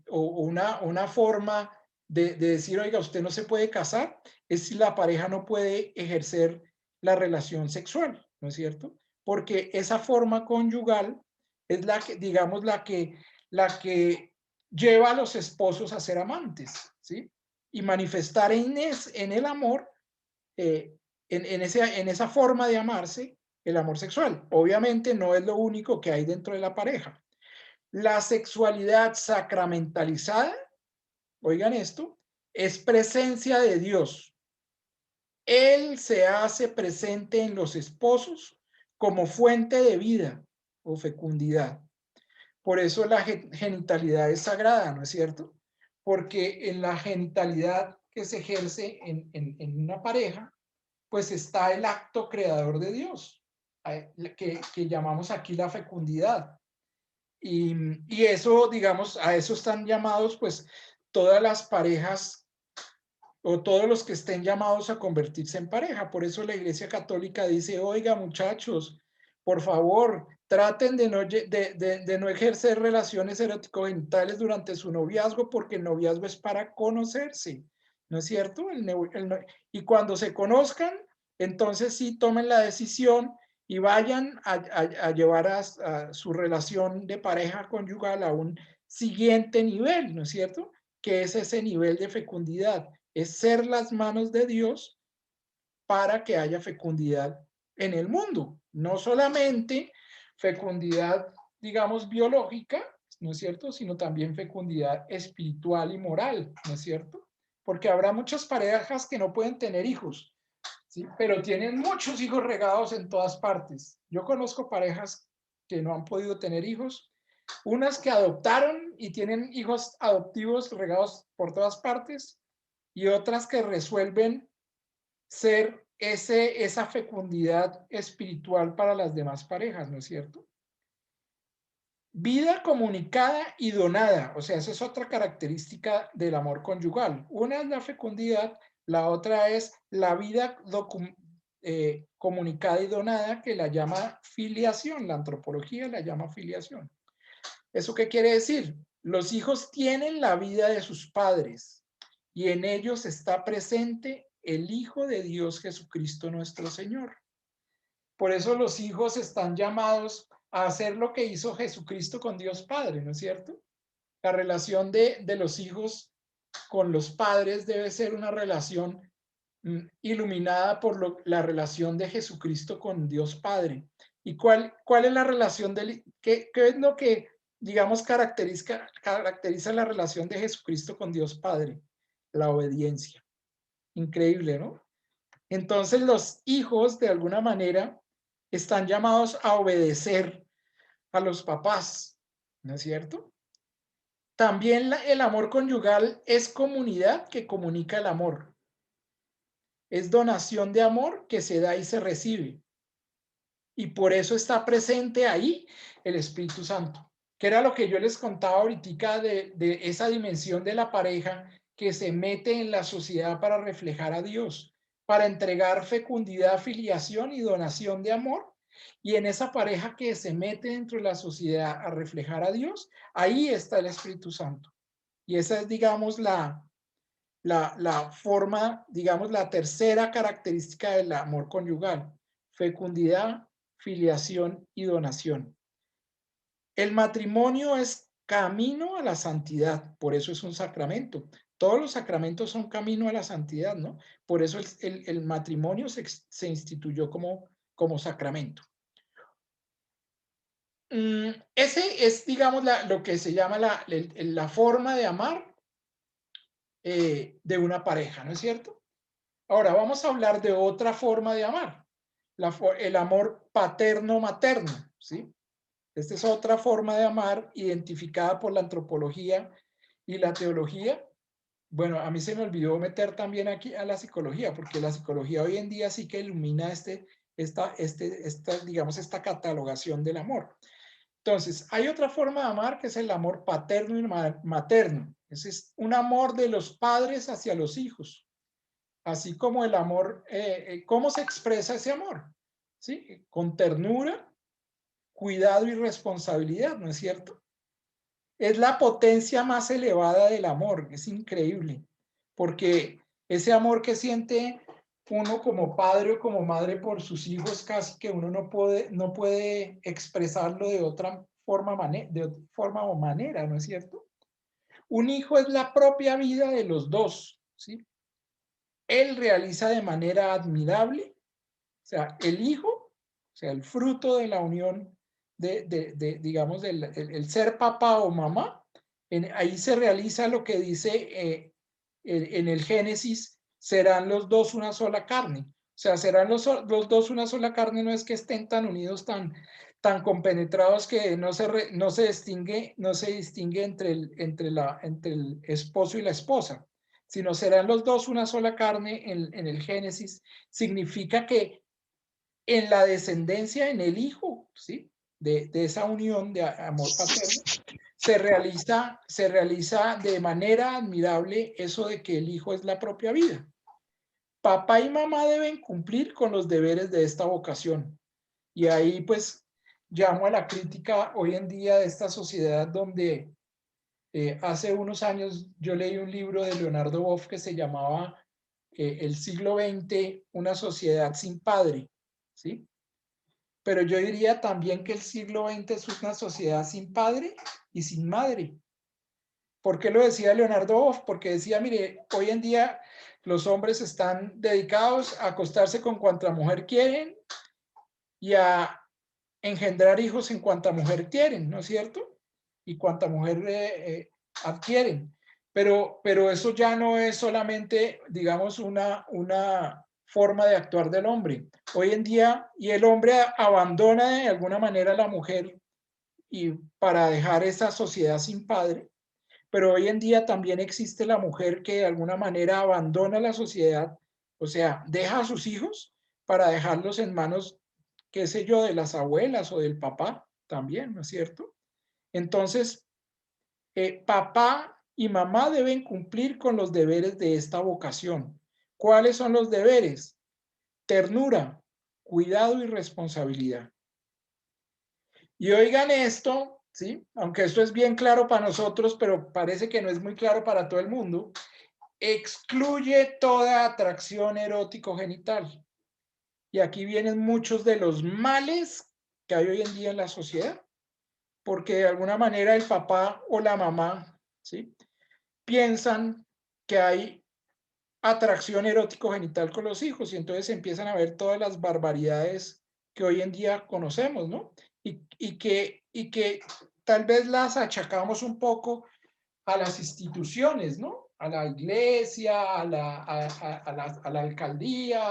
o una forma de decir, oiga, usted no se puede casar, es si la pareja no puede ejercer la relación sexual, ¿no es cierto? Porque esa forma conyugal es la que, digamos, la que lleva a los esposos a ser amantes, ¿sí? Y manifestar en el amor, en esa forma de amarse, el amor sexual. Obviamente no es lo único que hay dentro de la pareja. La sexualidad sacramentalizada, oigan esto, es presencia de Dios. Él se hace presente en los esposos como fuente de vida o fecundidad. Por eso la genitalidad es sagrada, ¿no es cierto? Porque en la genitalidad que se ejerce en una pareja, pues está el acto creador de Dios, que llamamos aquí la fecundidad. Y eso, digamos, a eso están llamados pues todas las parejas o todos los que estén llamados a convertirse en pareja. Por eso la Iglesia Católica dice, oiga muchachos, por favor, traten de no ejercer relaciones erótico-genitales durante su noviazgo, porque el noviazgo es para conocerse, ¿no es cierto? Y cuando se conozcan, entonces sí tomen la decisión y vayan a llevar a su relación de pareja conyugal a un siguiente nivel, ¿no es cierto? Que es ese nivel de fecundidad, es ser las manos de Dios para que haya fecundidad en el mundo. No solamente fecundidad, digamos, biológica, ¿no es cierto? Sino también fecundidad espiritual y moral, ¿no es cierto? Porque habrá muchas parejas que no pueden tener hijos, ¿sí? Pero tienen muchos hijos regados en todas partes. Yo conozco parejas que no han podido tener hijos, unas que adoptaron y tienen hijos adoptivos regados por todas partes, y otras que resuelven ser esa fecundidad espiritual para las demás parejas, ¿no es cierto? Vida comunicada y donada, o sea, esa es otra característica del amor conyugal. Una es la fecundidad, la otra es la vida comunicada y donada, que la llama filiación, la antropología la llama filiación. ¿Eso qué quiere decir? Los hijos tienen la vida de sus padres y en ellos está presente el Hijo de Dios Jesucristo nuestro Señor. Por eso los hijos están llamados a hacer lo que hizo Jesucristo con Dios Padre, ¿no es cierto? La relación de los hijos con los padres debe ser una relación iluminada por la relación de Jesucristo con Dios Padre. ¿Y cuál es la relación qué es lo que, digamos, caracteriza la relación de Jesucristo con Dios Padre? La obediencia. Increíble, ¿no? Entonces los hijos, de alguna manera, están llamados a obedecer a los papás, ¿no es cierto? También el amor conyugal es comunidad que comunica el amor. Es donación de amor que se da y se recibe. Y por eso está presente ahí el Espíritu Santo, que era lo que yo les contaba ahorita de esa dimensión de la pareja que se mete en la sociedad para reflejar a Dios, para entregar fecundidad, filiación y donación de amor. Y en esa pareja que se mete dentro de la sociedad a reflejar a Dios, ahí está el Espíritu Santo. Y esa es, digamos, la forma, digamos, la tercera característica del amor conyugal: fecundidad, filiación y donación. El matrimonio es camino a la santidad, por eso es un sacramento. Todos los sacramentos son camino a la santidad, ¿no? Por eso el matrimonio se instituyó como sacramento. Ese es, digamos, lo que se llama la forma de amar de una pareja, ¿no es cierto? Ahora vamos a hablar de otra forma de amar, el amor paterno-materno, ¿sí? Esta es otra forma de amar identificada por la antropología y la teología. Bueno, a mí se me olvidó meter también aquí a la psicología, porque la psicología hoy en día sí que ilumina digamos, esta catalogación del amor. Entonces, hay otra forma de amar que es el amor paterno y materno. Ese es un amor de los padres hacia los hijos, así como el amor, ¿cómo se expresa ese amor? ¿Sí? Con ternura, cuidado y responsabilidad, ¿no es cierto? Es la potencia más elevada del amor, es increíble, porque ese amor que siente uno como padre o como madre por sus hijos, casi que uno no puede expresarlo de otra forma, o manera, ¿no es cierto? Un hijo es la propia vida de los dos, ¿sí? Él realiza de manera admirable, o sea, el hijo, o sea, el fruto de la unión digamos, el ser papá o mamá, ahí se realiza lo que dice en el Génesis: serán los dos una sola carne. O sea, serán los dos una sola carne, no es que estén tan unidos, tan compenetrados que no se distingue entre el esposo y la esposa, sino serán los dos una sola carne en el Génesis. Significa que en la descendencia, en el hijo, ¿sí? De esa unión de amor paterno, se realiza de manera admirable eso de que el hijo es la propia vida. Papá y mamá deben cumplir con los deberes de esta vocación. Y ahí pues llamo a la crítica hoy en día de esta sociedad donde hace unos años yo leí un libro de Leonardo Boff que se llamaba El siglo XX, una sociedad sin padre, ¿sí? Pero yo diría también que el siglo XX es una sociedad sin padre y sin madre. ¿Por qué lo decía Leonardo Boff? Porque decía, mire, hoy en día los hombres están dedicados a acostarse con cuanta mujer quieren y a engendrar hijos en cuanta mujer quieren, ¿no es cierto? Y cuanta mujer adquieren. Pero eso ya no es solamente, digamos, una forma de actuar del hombre. Hoy en día, y el hombre abandona de alguna manera a la mujer y para dejar esa sociedad sin padre, pero hoy en día también existe la mujer que de alguna manera abandona la sociedad, o sea, deja a sus hijos para dejarlos en manos, qué sé yo, de las abuelas o del papá también, ¿no es cierto? Entonces, papá y mamá deben cumplir con los deberes de esta vocación. ¿Cuáles son los deberes? Ternura, cuidado y responsabilidad. Y oigan esto, ¿sí? Aunque esto es bien claro para nosotros, pero parece que no es muy claro para todo el mundo. Excluye toda atracción erótico-genital. Y aquí vienen muchos de los males que hay hoy en día en la sociedad, porque de alguna manera el papá o la mamá, ¿sí?, piensan que hay atracción erótico-genital con los hijos y entonces empiezan a ver todas las barbaridades que hoy en día conocemos, ¿no? Y que tal vez las achacamos un poco a las instituciones, ¿no? A la iglesia, a la alcaldía,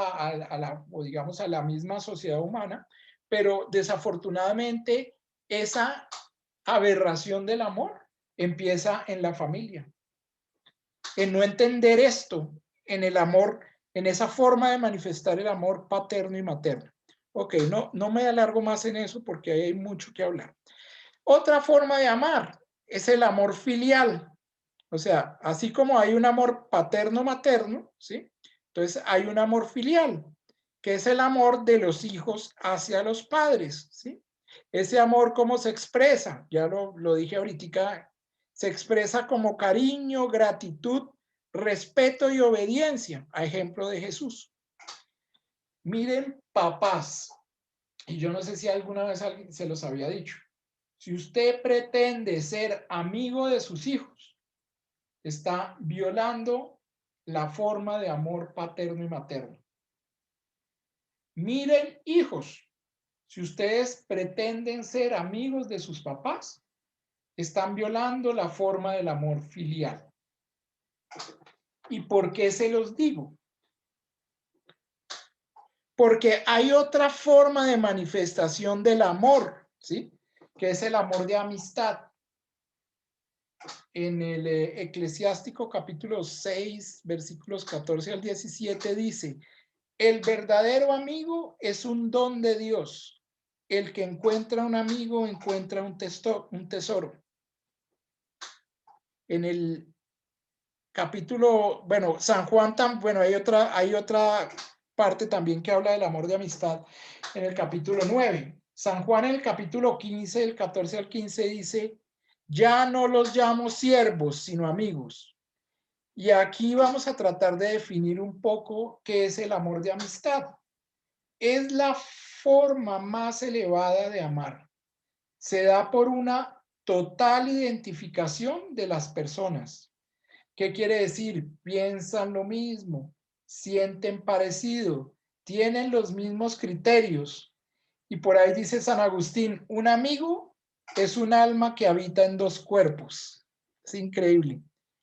o digamos a la misma sociedad humana, pero desafortunadamente esa aberración del amor empieza en la familia, en no entender esto, en el amor, en esa forma de manifestar el amor paterno y materno. Ok, no me alargo más en eso porque hay mucho que hablar. Otra forma de amar es el amor filial. O sea, así como hay un amor paterno-materno, ¿sí? Entonces hay un amor filial, que es el amor de los hijos hacia los padres, ¿sí? Ese amor, ¿cómo se expresa? Ya lo dije ahorita Se expresa como cariño, gratitud, respeto y obediencia, a ejemplo de Jesús. Miren, papás, y yo no sé si alguna vez alguien se los había dicho, si usted pretende ser amigo de sus hijos, está violando la forma de amor paterno y materno. Miren, hijos, si ustedes pretenden ser amigos de sus papás, están violando la forma del amor filial. ¿Y por qué se los digo? Porque hay otra forma de manifestación del amor, ¿sí? Que es el amor de amistad. En el Eclesiástico capítulo 6, versículos 14 al 17 dice, el verdadero amigo es un don de Dios. El que encuentra un amigo encuentra un tesoro. En el capítulo, bueno, San Juan, bueno, hay otra parte también que habla del amor de amistad en el capítulo 9. San Juan en el capítulo 15, del 14 al 15 dice, ya no los llamo siervos, sino amigos. Y aquí vamos a tratar de definir un poco qué es el amor de amistad. Es la forma más elevada de amar. Se da por una total identificación de las personas. ¿Qué quiere decir? Piensan lo mismo, sienten parecido, tienen los mismos criterios. Y por ahí dice San Agustín, un amigo es un alma que habita en dos cuerpos. Es increíble.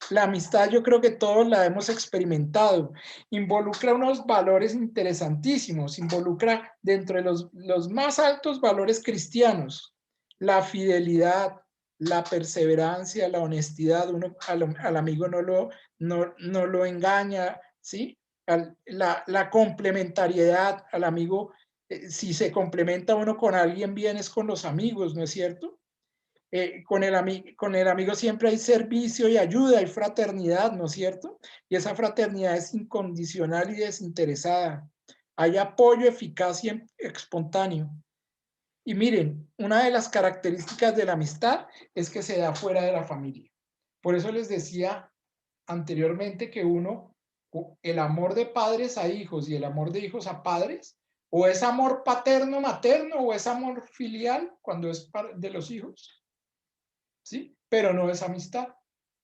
La amistad yo creo que todos la hemos experimentado. Involucra unos valores interesantísimos, involucra dentro de los más altos valores cristianos, la fidelidad, la perseverancia, la honestidad. Uno al amigo no lo engaña, ¿sí? La complementariedad al amigo, si se complementa uno con alguien bien es con los amigos, ¿no es cierto? Con el amigo siempre hay servicio y ayuda, hay fraternidad, ¿no es cierto? Y esa fraternidad es incondicional y desinteresada. Hay apoyo eficaz y espontáneo. Y miren, una de las características de la amistad es que se da fuera de la familia. Por eso les decía anteriormente que el amor de padres a hijos y el amor de hijos a padres, o es amor paterno, materno, o es amor filial cuando es de los hijos, ¿sí? Pero no es amistad,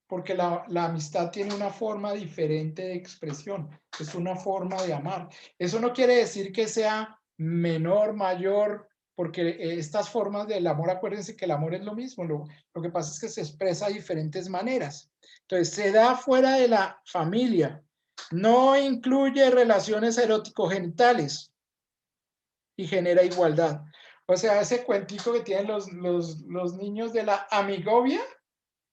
porque la amistad tiene una forma diferente de expresión, es una forma de amar. Eso no quiere decir que sea menor, mayor, porque estas formas del amor, acuérdense que el amor es lo mismo, lo que pasa es que se expresa de diferentes maneras. Entonces, se da fuera de la familia, no incluye relaciones erótico-genitales y genera igualdad. O sea, ese cuentico que tienen los niños de la amigovia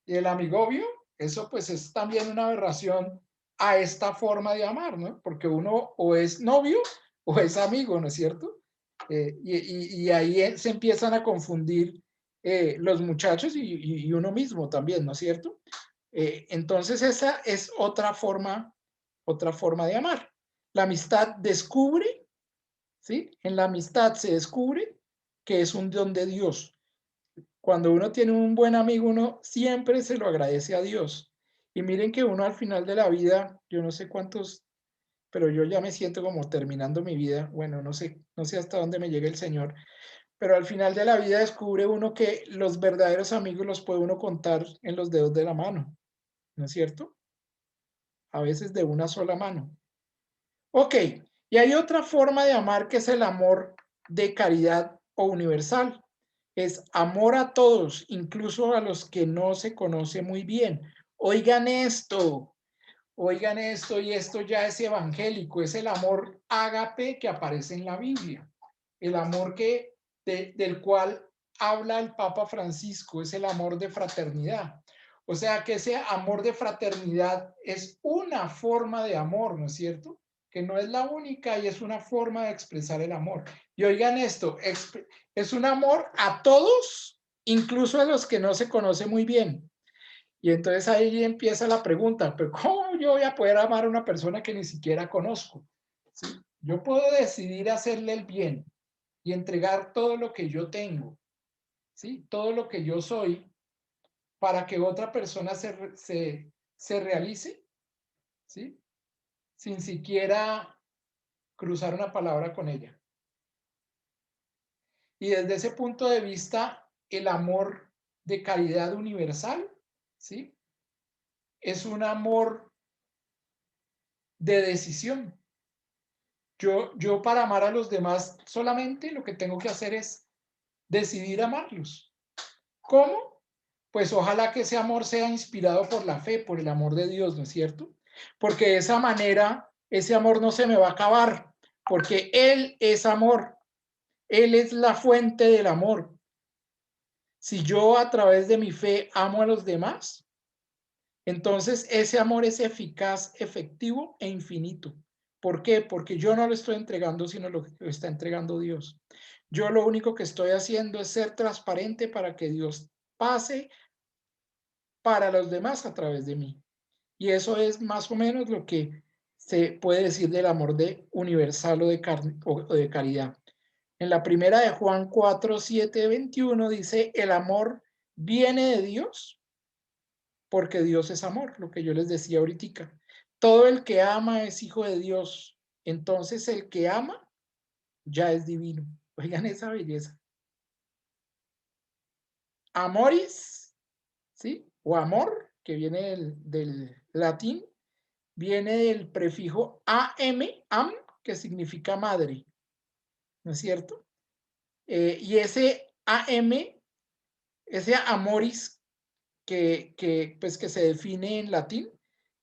y el amigovio, eso pues es también una aberración a esta forma de amar, ¿no? Porque uno o es novio o es amigo, ¿no es cierto? Y ahí se empiezan a confundir los muchachos y uno mismo también, ¿no es cierto? Entonces esa es otra forma de amar. La amistad descubre, ¿sí? En la amistad se descubre que es un don de Dios. Cuando uno tiene un buen amigo, uno siempre se lo agradece a Dios. Y miren que uno al final de la vida, yo no sé cuántos, pero yo ya me siento como terminando mi vida. Bueno, no sé hasta dónde me llegue el Señor, pero al final de la vida descubre uno que los verdaderos amigos los puede uno contar en los dedos de la mano, ¿no es cierto? A veces de una sola mano. Ok, y hay otra forma de amar que es el amor de caridad o universal. Es amor a todos, incluso a los que no se conoce muy bien. Oigan esto, y esto ya es evangélico, es el amor ágape que aparece en la Biblia. El amor del cual habla el Papa Francisco, es el amor de fraternidad. O sea que ese amor de fraternidad es una forma de amor, ¿no es cierto? Que no es la única y es una forma de expresar el amor. Y oigan esto, es un amor a todos, incluso a los que no se conoce muy bien. Y entonces ahí empieza la pregunta, pero ¿cómo yo voy a poder amar a una persona que ni siquiera conozco? ¿Sí? Yo puedo decidir hacerle el bien y entregar todo lo que yo tengo, ¿sí? Todo lo que yo soy para que otra persona se realice, ¿sí? Sin siquiera cruzar una palabra con ella. Y desde ese punto de vista, el amor de caridad universal, ¿sí? Es un amor de decisión. Yo para amar a los demás solamente lo que tengo que hacer es decidir amarlos. ¿Cómo? Pues ojalá que ese amor sea inspirado por la fe, por el amor de Dios, ¿no es cierto? Porque de esa manera ese amor no se me va a acabar, porque Él es amor, Él es la fuente del amor. Si yo a través de mi fe amo a los demás, entonces ese amor es eficaz, efectivo e infinito. ¿Por qué? Porque yo no lo estoy entregando, sino lo está entregando Dios. Yo lo único que estoy haciendo es ser transparente para que Dios pase para los demás a través de mí. Y eso es más o menos lo que se puede decir del amor de universal o de caridad. En la primera de Juan 4, 7, 21 dice, el amor viene de Dios porque Dios es amor, lo que yo les decía ahorita. Todo el que ama es hijo de Dios. Entonces el que ama ya es divino. Oigan esa belleza. Amoris, ¿sí? O amor, que viene del latín, viene del prefijo am, que significa madre, ¿no es cierto? Y ese ese amoris pues, que se define en latín,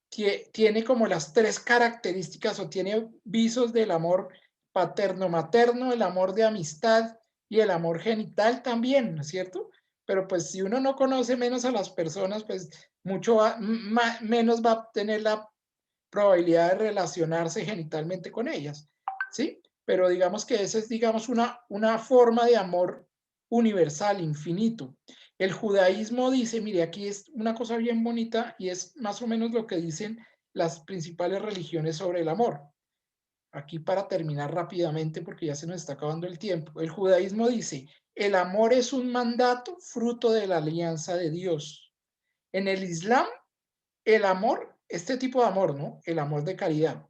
tiene como las tres características o tiene visos del amor paterno-materno, el amor de amistad y el amor genital también, ¿no es cierto? Pero pues si uno no conoce menos a las personas, pues menos va a tener la probabilidad de relacionarse genitalmente con ellas, ¿sí? Pero digamos que esa es, digamos, una forma de amor universal, infinito. El judaísmo dice, mire, aquí es una cosa bien bonita y es más o menos lo que dicen las principales religiones sobre el amor. Aquí para terminar rápidamente, porque ya se nos está acabando el tiempo. El judaísmo dice, el amor es un mandato fruto de la alianza de Dios. En el Islam, el amor, este tipo de amor, ¿no? El amor de caridad,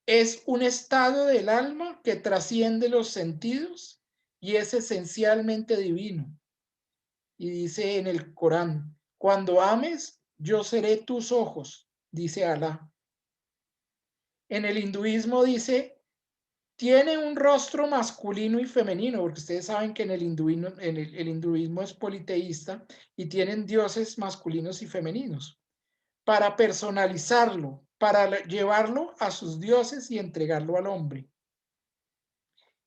es un estado del alma que trasciende los sentidos y es esencialmente divino. Y dice en el Corán, cuando ames, yo seré tus ojos, dice Alá. En el hinduismo dice, tiene un rostro masculino y femenino, porque ustedes saben que en el hinduismo es politeísta y tienen dioses masculinos y femeninos, para personalizarlo, para llevarlo a sus dioses y entregarlo al hombre.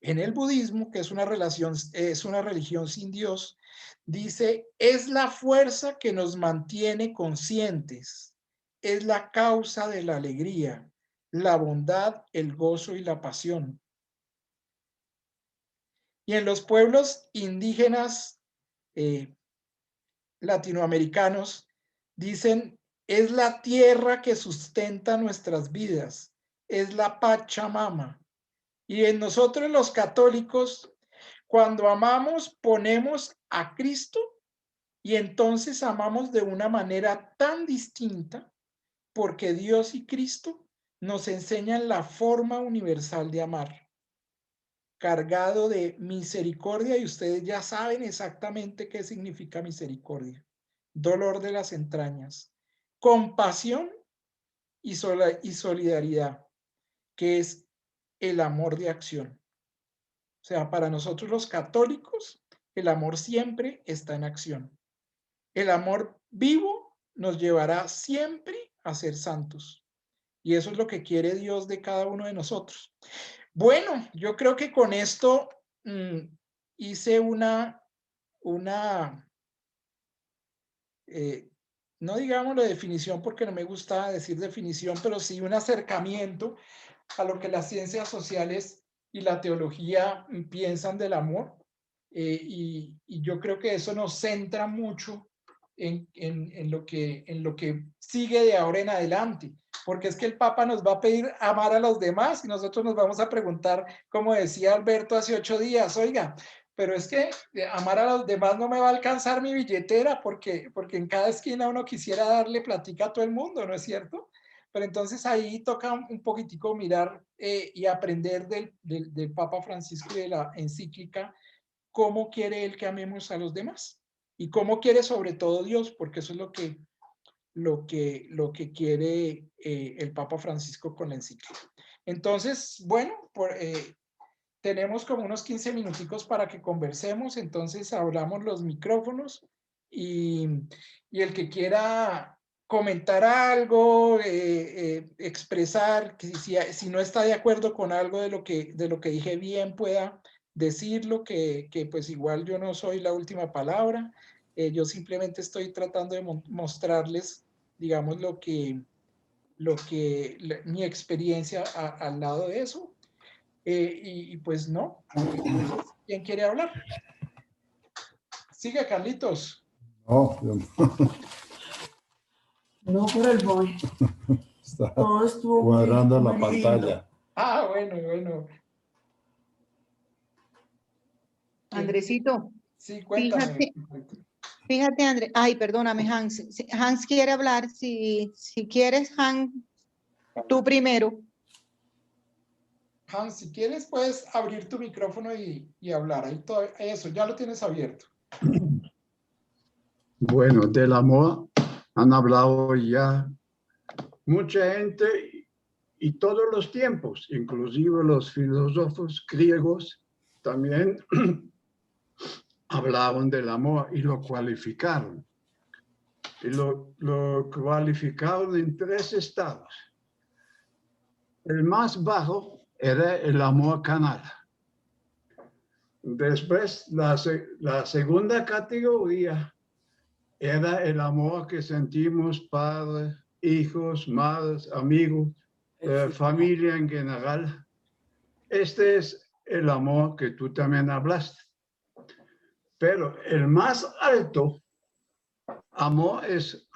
En el budismo, que es una religión sin Dios, dice, es la fuerza que nos mantiene conscientes, es la causa de la alegría, la bondad, el gozo y la pasión. Y en los pueblos indígenas latinoamericanos dicen, es la tierra que sustenta nuestras vidas, es la Pachamama. Y en nosotros los católicos, cuando amamos, ponemos a Cristo y entonces amamos de una manera tan distinta porque Dios y Cristo nos enseñan la forma universal de amar, cargado de misericordia, y ustedes ya saben exactamente qué significa misericordia. Dolor de las entrañas, compasión y solidaridad, que es el amor de acción. O sea, para nosotros los católicos, el amor siempre está en acción. El amor vivo nos llevará siempre a ser santos. Y eso es lo que quiere Dios de cada uno de nosotros. Bueno, yo creo que con esto hice no digamos la definición porque no me gusta decir definición, pero sí un acercamiento a lo que las ciencias sociales y la teología piensan del amor. Y yo creo que eso nos centra mucho en lo que sigue de ahora en adelante, porque es que el Papa nos va a pedir amar a los demás y nosotros nos vamos a preguntar, como decía Alberto hace 8 días, oiga, pero es que amar a los demás no me va a alcanzar mi billetera porque en cada esquina uno quisiera darle platica a todo el mundo, ¿no es cierto? Pero entonces ahí toca un poquitico mirar y aprender del Papa Francisco y de la encíclica cómo quiere él que amemos a los demás y cómo quiere sobre todo Dios, porque eso es lo que quiere el Papa Francisco con la encíclica. Entonces, bueno, tenemos como unos 15 minuticos para que conversemos, entonces hablamos los micrófonos y el que quiera comentar algo, expresar, que si no está de acuerdo con algo de lo que dije bien, pueda decirlo, que pues igual yo no soy la última palabra, yo simplemente estoy tratando de mostrarles, digamos, mi experiencia al lado de eso. Y pues no. Entonces, ¿quién quiere hablar? Sigue, Carlitos. No, No por el boy. está Todo estuvo cuadrando la muy lindo. pantalla. Ah, bueno. Andresito, Sí, cuéntame. fíjate, Andrés. Ay, perdóname, Hans. Hans quiere hablar. Si quieres, Hans, tú primero. Hans, si quieres, puedes abrir tu micrófono y hablar. Ahí todo, eso, ya lo tienes abierto. Bueno, del amor han hablado ya mucha gente y todos los tiempos, inclusive los filósofos griegos también hablaron del amor y lo cualificaron. Y lo cualificaron en 3 estados. El más bajo era el amor carnal. Después, la segunda categoría era el amor que sentimos padres, hijos, madres, amigos, familia en general. Este es el amor que tú también hablaste. Pero el más alto amor es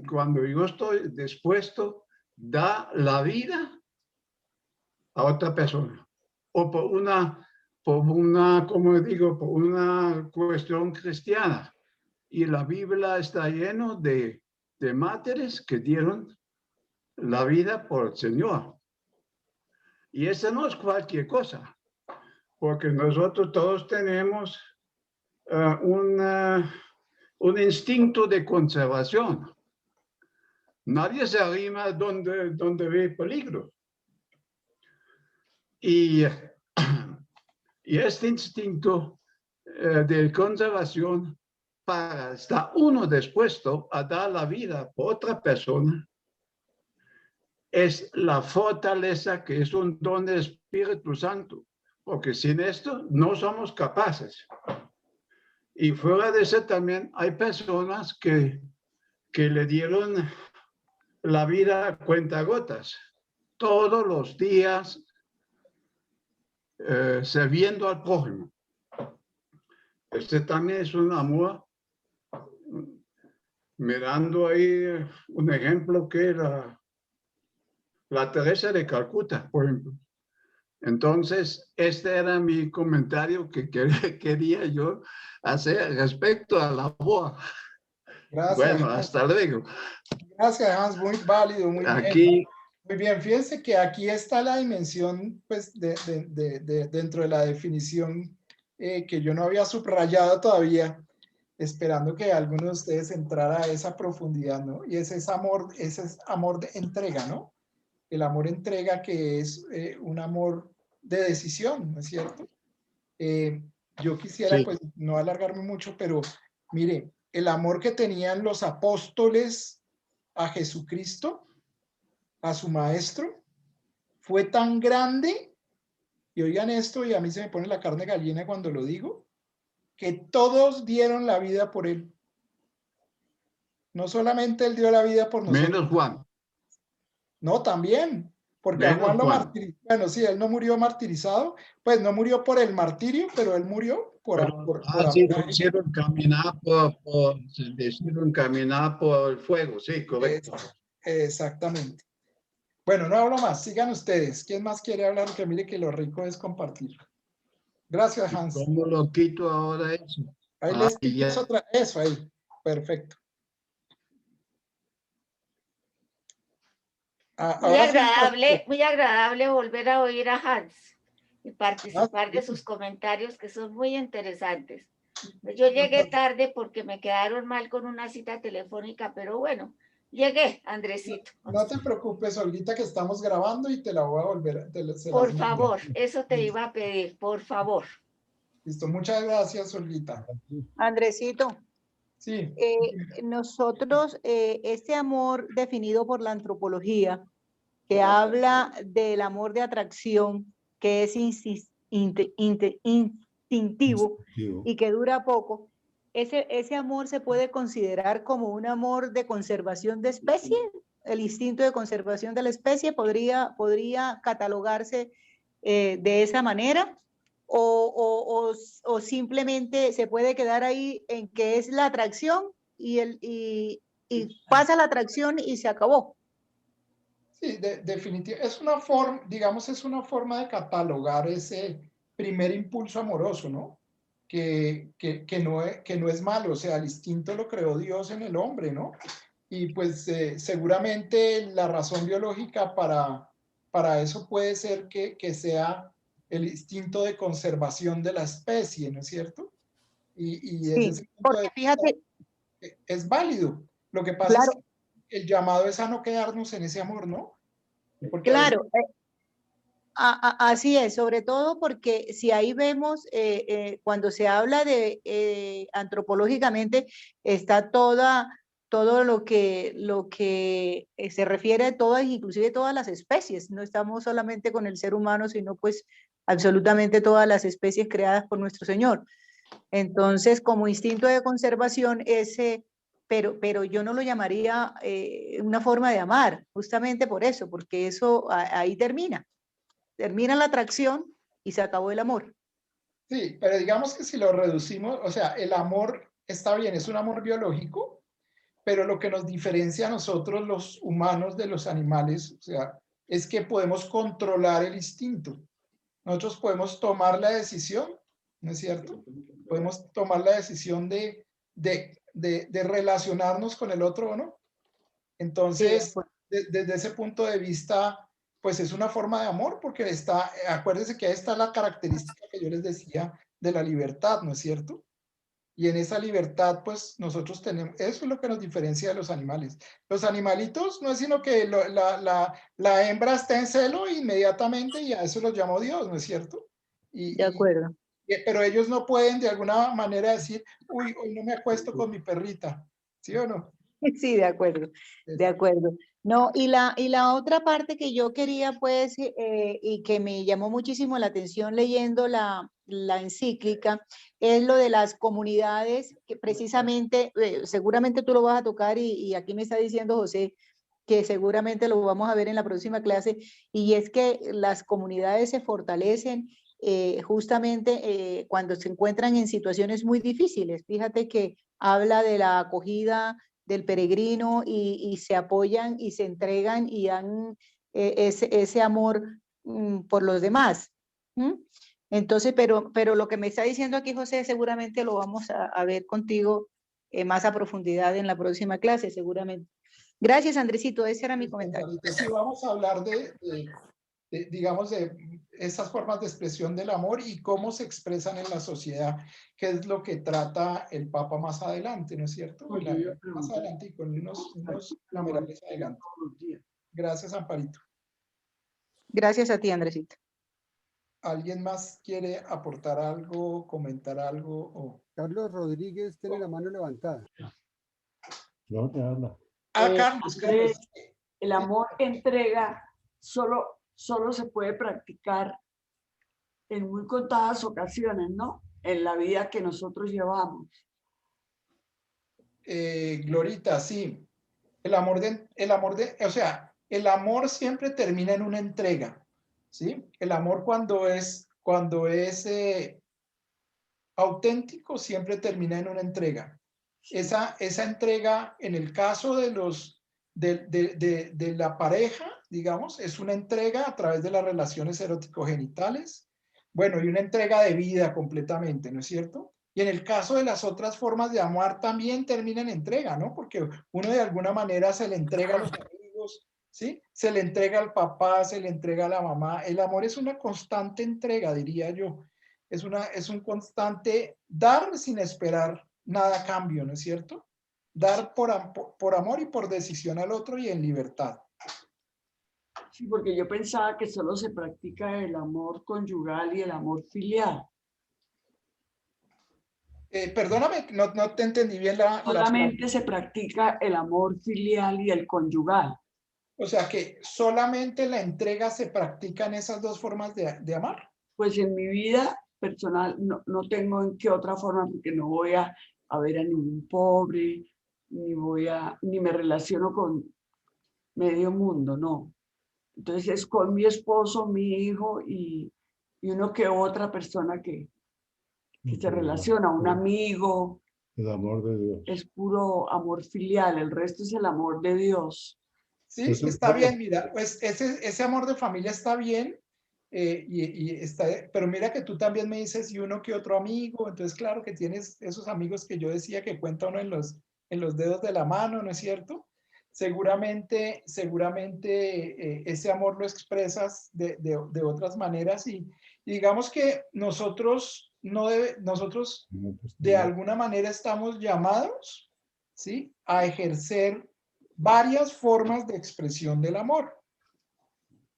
cuando yo estoy dispuesto a dar la vida a otra persona. O por una, como digo, por una cuestión cristiana. Y la Biblia está lleno de mártires que dieron la vida por el Señor. Y eso no es cualquier cosa, porque nosotros todos tenemos un instinto de conservación. Nadie se arrima donde ve peligro. Y este instinto de conservación, para estar uno dispuesto a dar la vida por otra persona, es la fortaleza que es un don del Espíritu Santo, porque sin esto no somos capaces. Y fuera de eso también hay personas que le dieron la vida a cuentagotas, todos los días sirviendo al prójimo. Este también es un amor. Mirando ahí un ejemplo que era la Teresa de Calcuta, por ejemplo. Entonces, este era mi comentario que quería yo hacer respecto a la boa. Gracias. Bueno, hasta luego. Gracias, Hans, muy válido, muy Aquí, bien. Muy bien, fíjense que aquí está la dimensión, pues, dentro de la definición que yo no había subrayado todavía, esperando que alguno de ustedes entrara a esa profundidad, ¿no? Y ese es amor de entrega, ¿no? El amor entrega que es un amor de decisión, ¿no es cierto? Yo quisiera, sí, pues, no alargarme mucho, pero mire, el amor que tenían los apóstoles a Jesucristo, a su maestro, fue tan grande, y oigan esto, y a mí se me pone la carne gallina cuando lo digo, que todos dieron la vida por él. No solamente él dio la vida por nosotros. menos Juan. No, también, porque a Juan lo martirizó. Bueno, sí, él no murió martirizado, pues no murió por el martirio, pero él murió por amor. Hicieron caminar por el fuego, sí, correcto. Exactamente. Bueno, no hablo más, sigan ustedes. ¿Quién más quiere hablar? Que mire que lo rico es compartir. Gracias, Hans. ¿Cómo lo quito ahora eso? Ahí les Ahí ya. quitas otra. Eso, ahí. Perfecto. Ahora sí. Muy agradable volver a oír a Hans y participar de sus comentarios que son muy interesantes. Yo llegué tarde porque me quedaron mal con una cita telefónica, pero bueno, llegué, Andresito. No te preocupes, Olguita, que estamos grabando y te la voy a volver. Por favor, eso te iba a pedir, por favor. Listo, muchas gracias, Olguita. Andresito, Sí. nosotros, este amor definido por la antropología, que habla del amor de atracción, que es instintivo y que dura poco, ese amor se puede considerar como un amor de conservación de especie. El instinto de conservación de la especie podría catalogarse de esa manera, o simplemente se puede quedar ahí en que es la atracción y pasa la atracción y se acabó. Sí, definitivamente. Es una forma, digamos, es una forma de catalogar ese primer impulso amoroso, ¿no? Que no es malo, o sea, el instinto lo creó Dios en el hombre, ¿no? Y pues seguramente la razón biológica para eso puede ser que sea el instinto de conservación de la especie, ¿no es cierto? Y desde ese punto de vista es válido. Lo que pasa es que el llamado es a no quedarnos en ese amor, ¿no? Porque claro, así es, sobre todo porque si ahí vemos, cuando se habla de antropológicamente, está todo lo que se refiere a todas, inclusive todas las especies. No estamos solamente con el ser humano, sino pues absolutamente todas las especies creadas por nuestro Señor. Entonces, como instinto de conservación, pero yo no lo llamaría una forma de amar, justamente por eso, porque eso ahí termina la atracción y se acabó el amor. Sí, pero digamos que si lo reducimos, o sea, el amor está bien, es un amor biológico, pero lo que nos diferencia a nosotros los humanos de los animales, o sea, es que podemos controlar el instinto. Nosotros podemos tomar la decisión, ¿no es cierto? Podemos tomar la decisión de relacionarnos con el otro o no. Entonces, desde ese punto de vista, pues es una forma de amor, porque acuérdense que ahí está la característica que yo les decía de la libertad, ¿no es cierto? Y en esa libertad, pues nosotros tenemos, eso es lo que nos diferencia de los animales. Los animalitos no es sino que la hembra está en celo inmediatamente y a eso los llamó Dios, ¿no es cierto? De acuerdo. Pero ellos no pueden de alguna manera decir, uy, hoy no me acuesto con mi perrita, ¿sí o no? Sí, de acuerdo, de acuerdo. No, y la otra parte que yo quería, pues, y que me llamó muchísimo la atención leyendo la encíclica, es lo de las comunidades, que precisamente, seguramente tú lo vas a tocar y aquí me está diciendo José que seguramente lo vamos a ver en la próxima clase, y es que las comunidades se fortalecen justamente cuando se encuentran en situaciones muy difíciles. Fíjate que habla de la acogida del peregrino y se apoyan y se entregan y dan ese amor por los demás. Entonces, pero lo que me está diciendo aquí José seguramente lo vamos a ver contigo más a profundidad en la próxima clase, seguramente. Gracias, Andresito, ese era mi comentario. Sí, vamos a hablar digamos, de esas formas de expresión del amor y cómo se expresan en la sociedad, que es lo que trata el Papa más adelante, ¿no es cierto? Más adelante y con unos numerales adelante. Gracias, Amparito. Gracias a ti, Andresito. ¿Alguien más quiere aportar algo, comentar algo? Carlos Rodríguez tiene la mano levantada. No, te habla. Carlos. El amor entrega solo se puede practicar en muy contadas ocasiones, ¿no? En la vida que nosotros llevamos. Glorita, sí. El amor siempre termina en una entrega, ¿sí? El amor cuando es auténtico siempre termina en una entrega. Esa entrega, en el caso de la pareja, digamos, es una entrega a través de las relaciones erótico-genitales, Bueno, y una entrega de vida completamente, ¿no es cierto? Y en el caso de las otras formas de amar también termina en entrega, ¿no? Porque uno de alguna manera se le entrega a los amigos, ¿sí? Se le entrega al papá, se le entrega a la mamá. El amor es una constante entrega, diría yo. Es un constante dar sin esperar nada a cambio, ¿no es cierto? Dar por amor y por decisión al otro y en libertad. Sí, porque yo pensaba que solo se practica el amor conyugal y el amor filial. Perdóname, no te entendí bien Solamente se practica el amor filial y el conyugal. O sea que solamente la entrega se practica en esas dos formas de amar. Pues en mi vida personal no tengo en qué otra forma, porque no voy a ver a ningún pobre, ni me relaciono con medio mundo, no. Entonces es con mi esposo, mi hijo y uno que otra persona que se relaciona, un amigo. El amor de Dios. Es puro amor filial, el resto es el amor de Dios. Sí, está bien, mira, pues ese amor de familia está bien, pero mira que tú también me dices, y uno que otro amigo, entonces claro que tienes esos amigos que yo decía que cuenta uno en los dedos de la mano, ¿no es cierto? Seguramente ese amor lo expresas de otras maneras y digamos que nosotros de alguna manera estamos llamados, ¿sí? A ejercer varias formas de expresión del amor.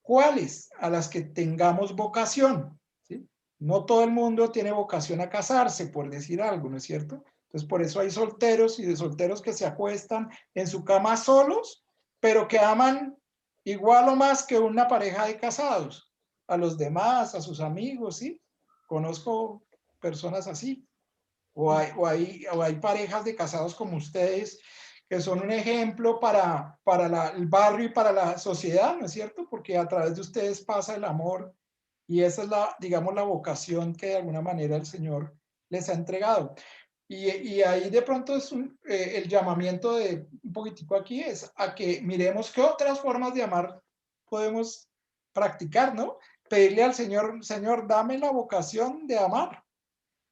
¿Cuáles? A las que tengamos vocación, ¿sí? No todo el mundo tiene vocación a casarse, por decir algo, ¿no es cierto? Entonces, por eso hay solteros y de solteros que se acuestan en su cama solos, pero que aman igual o más que una pareja de casados, a los demás, a sus amigos, ¿sí? Conozco personas así. O hay parejas de casados como ustedes que son un ejemplo para el barrio y para la sociedad, ¿no es cierto? Porque a través de ustedes pasa el amor y esa es digamos, la vocación que de alguna manera el Señor les ha entregado. Y ahí de pronto es el llamamiento de un poquitico aquí es a que miremos qué otras formas de amar podemos practicar, ¿no? Pedirle al Señor, Señor, dame la vocación de amar.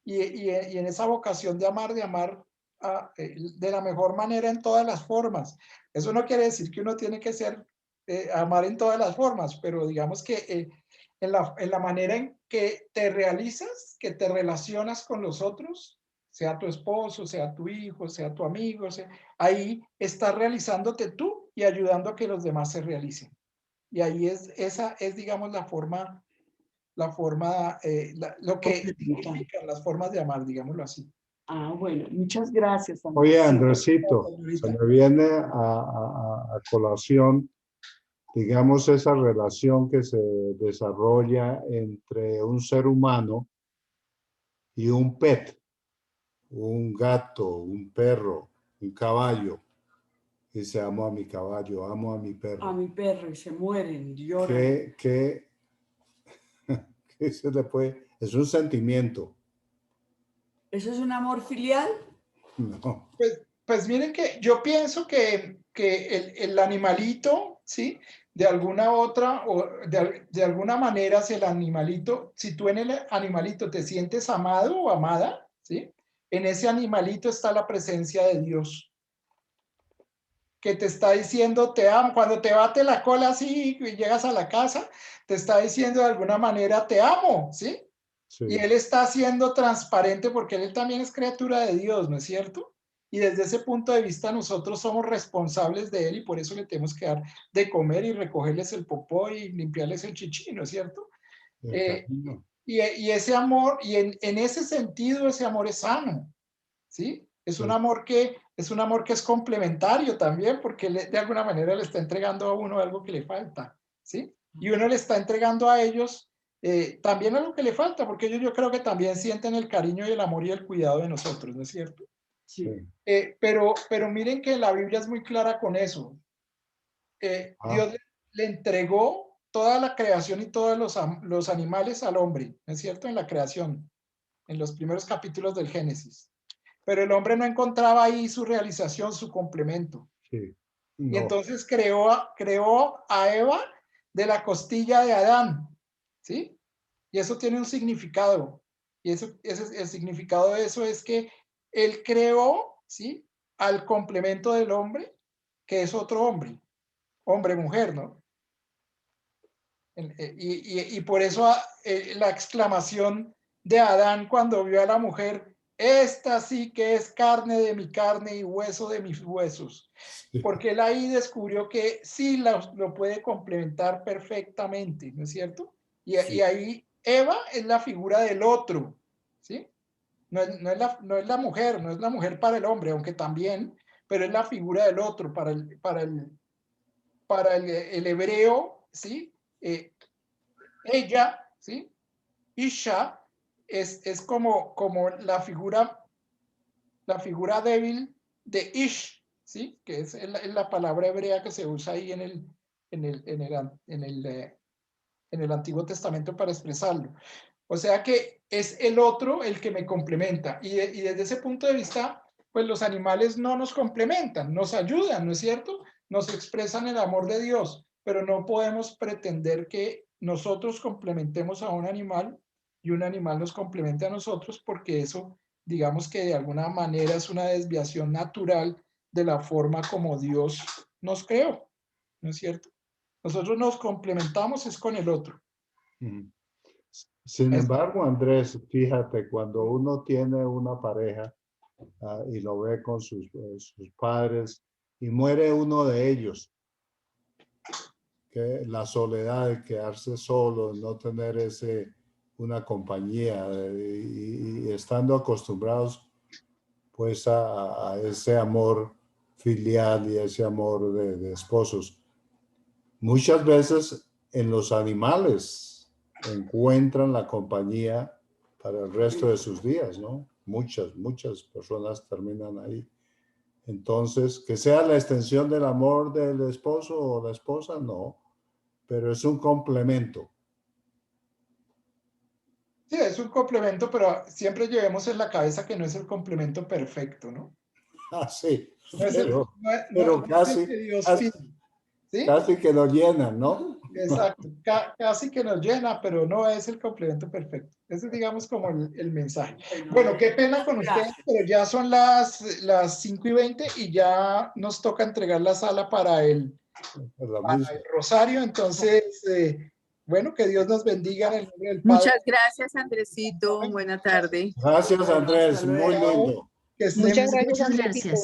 Y en esa vocación de amar de la mejor manera en todas las formas. Eso no quiere decir que uno tiene que amar en todas las formas, pero digamos que en la manera en que te realizas, que te relacionas con los otros, sea tu esposo, sea tu hijo, sea tu amigo, ahí estás realizándote tú y ayudando a que los demás se realicen. Y ahí esa es, digamos, lo que significan las formas de amar, digámoslo así. Ah, bueno, muchas gracias, Andrés. Oye, Andresito, se me viene a colación, digamos, esa relación que se desarrolla entre un ser humano y un pet, un gato, un perro, un caballo. Dice, amo a mi caballo, amo a mi perro. A mi perro, y se mueren, lloran. ¿Qué se le puede? Es un sentimiento. ¿Eso es un amor filial? No. Pues miren que yo pienso que el animalito, ¿sí? De alguna otra, o de alguna manera, si el animalito, si tú en el animalito te sientes amado o amada, ¿sí? En ese animalito está la presencia de Dios, que te está diciendo te amo. Cuando te bate la cola así y llegas a la casa, te está diciendo de alguna manera te amo, ¿sí? Sí. Y él está siendo transparente porque él también es criatura de Dios, ¿no es cierto? Y desde ese punto de vista nosotros somos responsables de él y por eso le tenemos que dar de comer y recogerles el popó y limpiarles el chichi, ¿no es cierto? Y ese amor, y en ese sentido ese amor es sano, ¿sí? Es un amor que es complementario también porque de alguna manera le está entregando a uno algo que le falta, ¿sí? Y uno le está entregando a ellos también algo que le falta, porque ellos yo creo que también sienten el cariño y el amor y el cuidado de nosotros, ¿no es cierto? Sí. Pero miren que la Biblia es muy clara con eso. Dios le entregó toda la creación y todos los animales al hombre, ¿no es cierto? En la creación, en los primeros capítulos del Génesis. Pero el hombre no encontraba ahí su realización, su complemento. Sí. No. Y entonces creó a Eva de la costilla de Adán, ¿sí? Y eso tiene un significado. Y el significado de eso es que él creó, ¿sí?, al complemento del hombre, que es otro hombre, hombre-mujer, ¿no? Y por eso la exclamación de Adán cuando vio a la mujer, esta sí que es carne de mi carne y hueso de mis huesos, porque él ahí descubrió que sí lo puede complementar perfectamente, ¿no es cierto? Y ahí Eva es la figura del otro, ¿sí? No es la mujer, no es la mujer para el hombre, aunque también, pero es la figura del otro para el hebreo, ¿sí? Ella, ¿sí? Isha es como la figura débil de Ish, ¿sí? Que es la palabra hebrea que se usa ahí en el Antiguo Testamento para expresarlo. O sea que es el otro el que me complementa. Y desde ese punto de vista, pues los animales no nos complementan, nos ayudan, ¿no es cierto? Nos expresan el amor de Dios, pero no podemos pretender que nosotros complementemos a un animal y un animal nos complemente a nosotros, porque eso, digamos que de alguna manera es una desviación natural de la forma como Dios nos creó, ¿no es cierto? Nosotros nos complementamos es con el otro. Sin embargo, Andrés, fíjate, cuando uno tiene una pareja y lo ve con sus padres y muere uno de ellos, que la soledad de quedarse solo, no tener una compañía y estando acostumbrados pues a ese amor filial y ese amor de esposos. Muchas veces en los animales encuentran la compañía para el resto de sus días, ¿no? Muchas personas terminan ahí. Entonces, que sea la extensión del amor del esposo o la esposa, no, pero es un complemento. Sí, es un complemento, pero siempre llevemos en la cabeza que no es el complemento perfecto, ¿no? Ah, sí, pero casi, ¿sí? Casi que lo llenan, ¿no? Exacto, casi que nos llena, pero no es el complemento perfecto. Ese es, digamos, como el mensaje. Bueno, qué pena con ustedes, pero ya son las 5:20 y ya nos toca entregar la sala para el rosario. Entonces, bueno, que Dios nos bendiga en el nombre del Padre. Muchas gracias, Andresito. Buena tarde. Gracias, Andrés. Muy lindo. Muchas gracias, Andresito.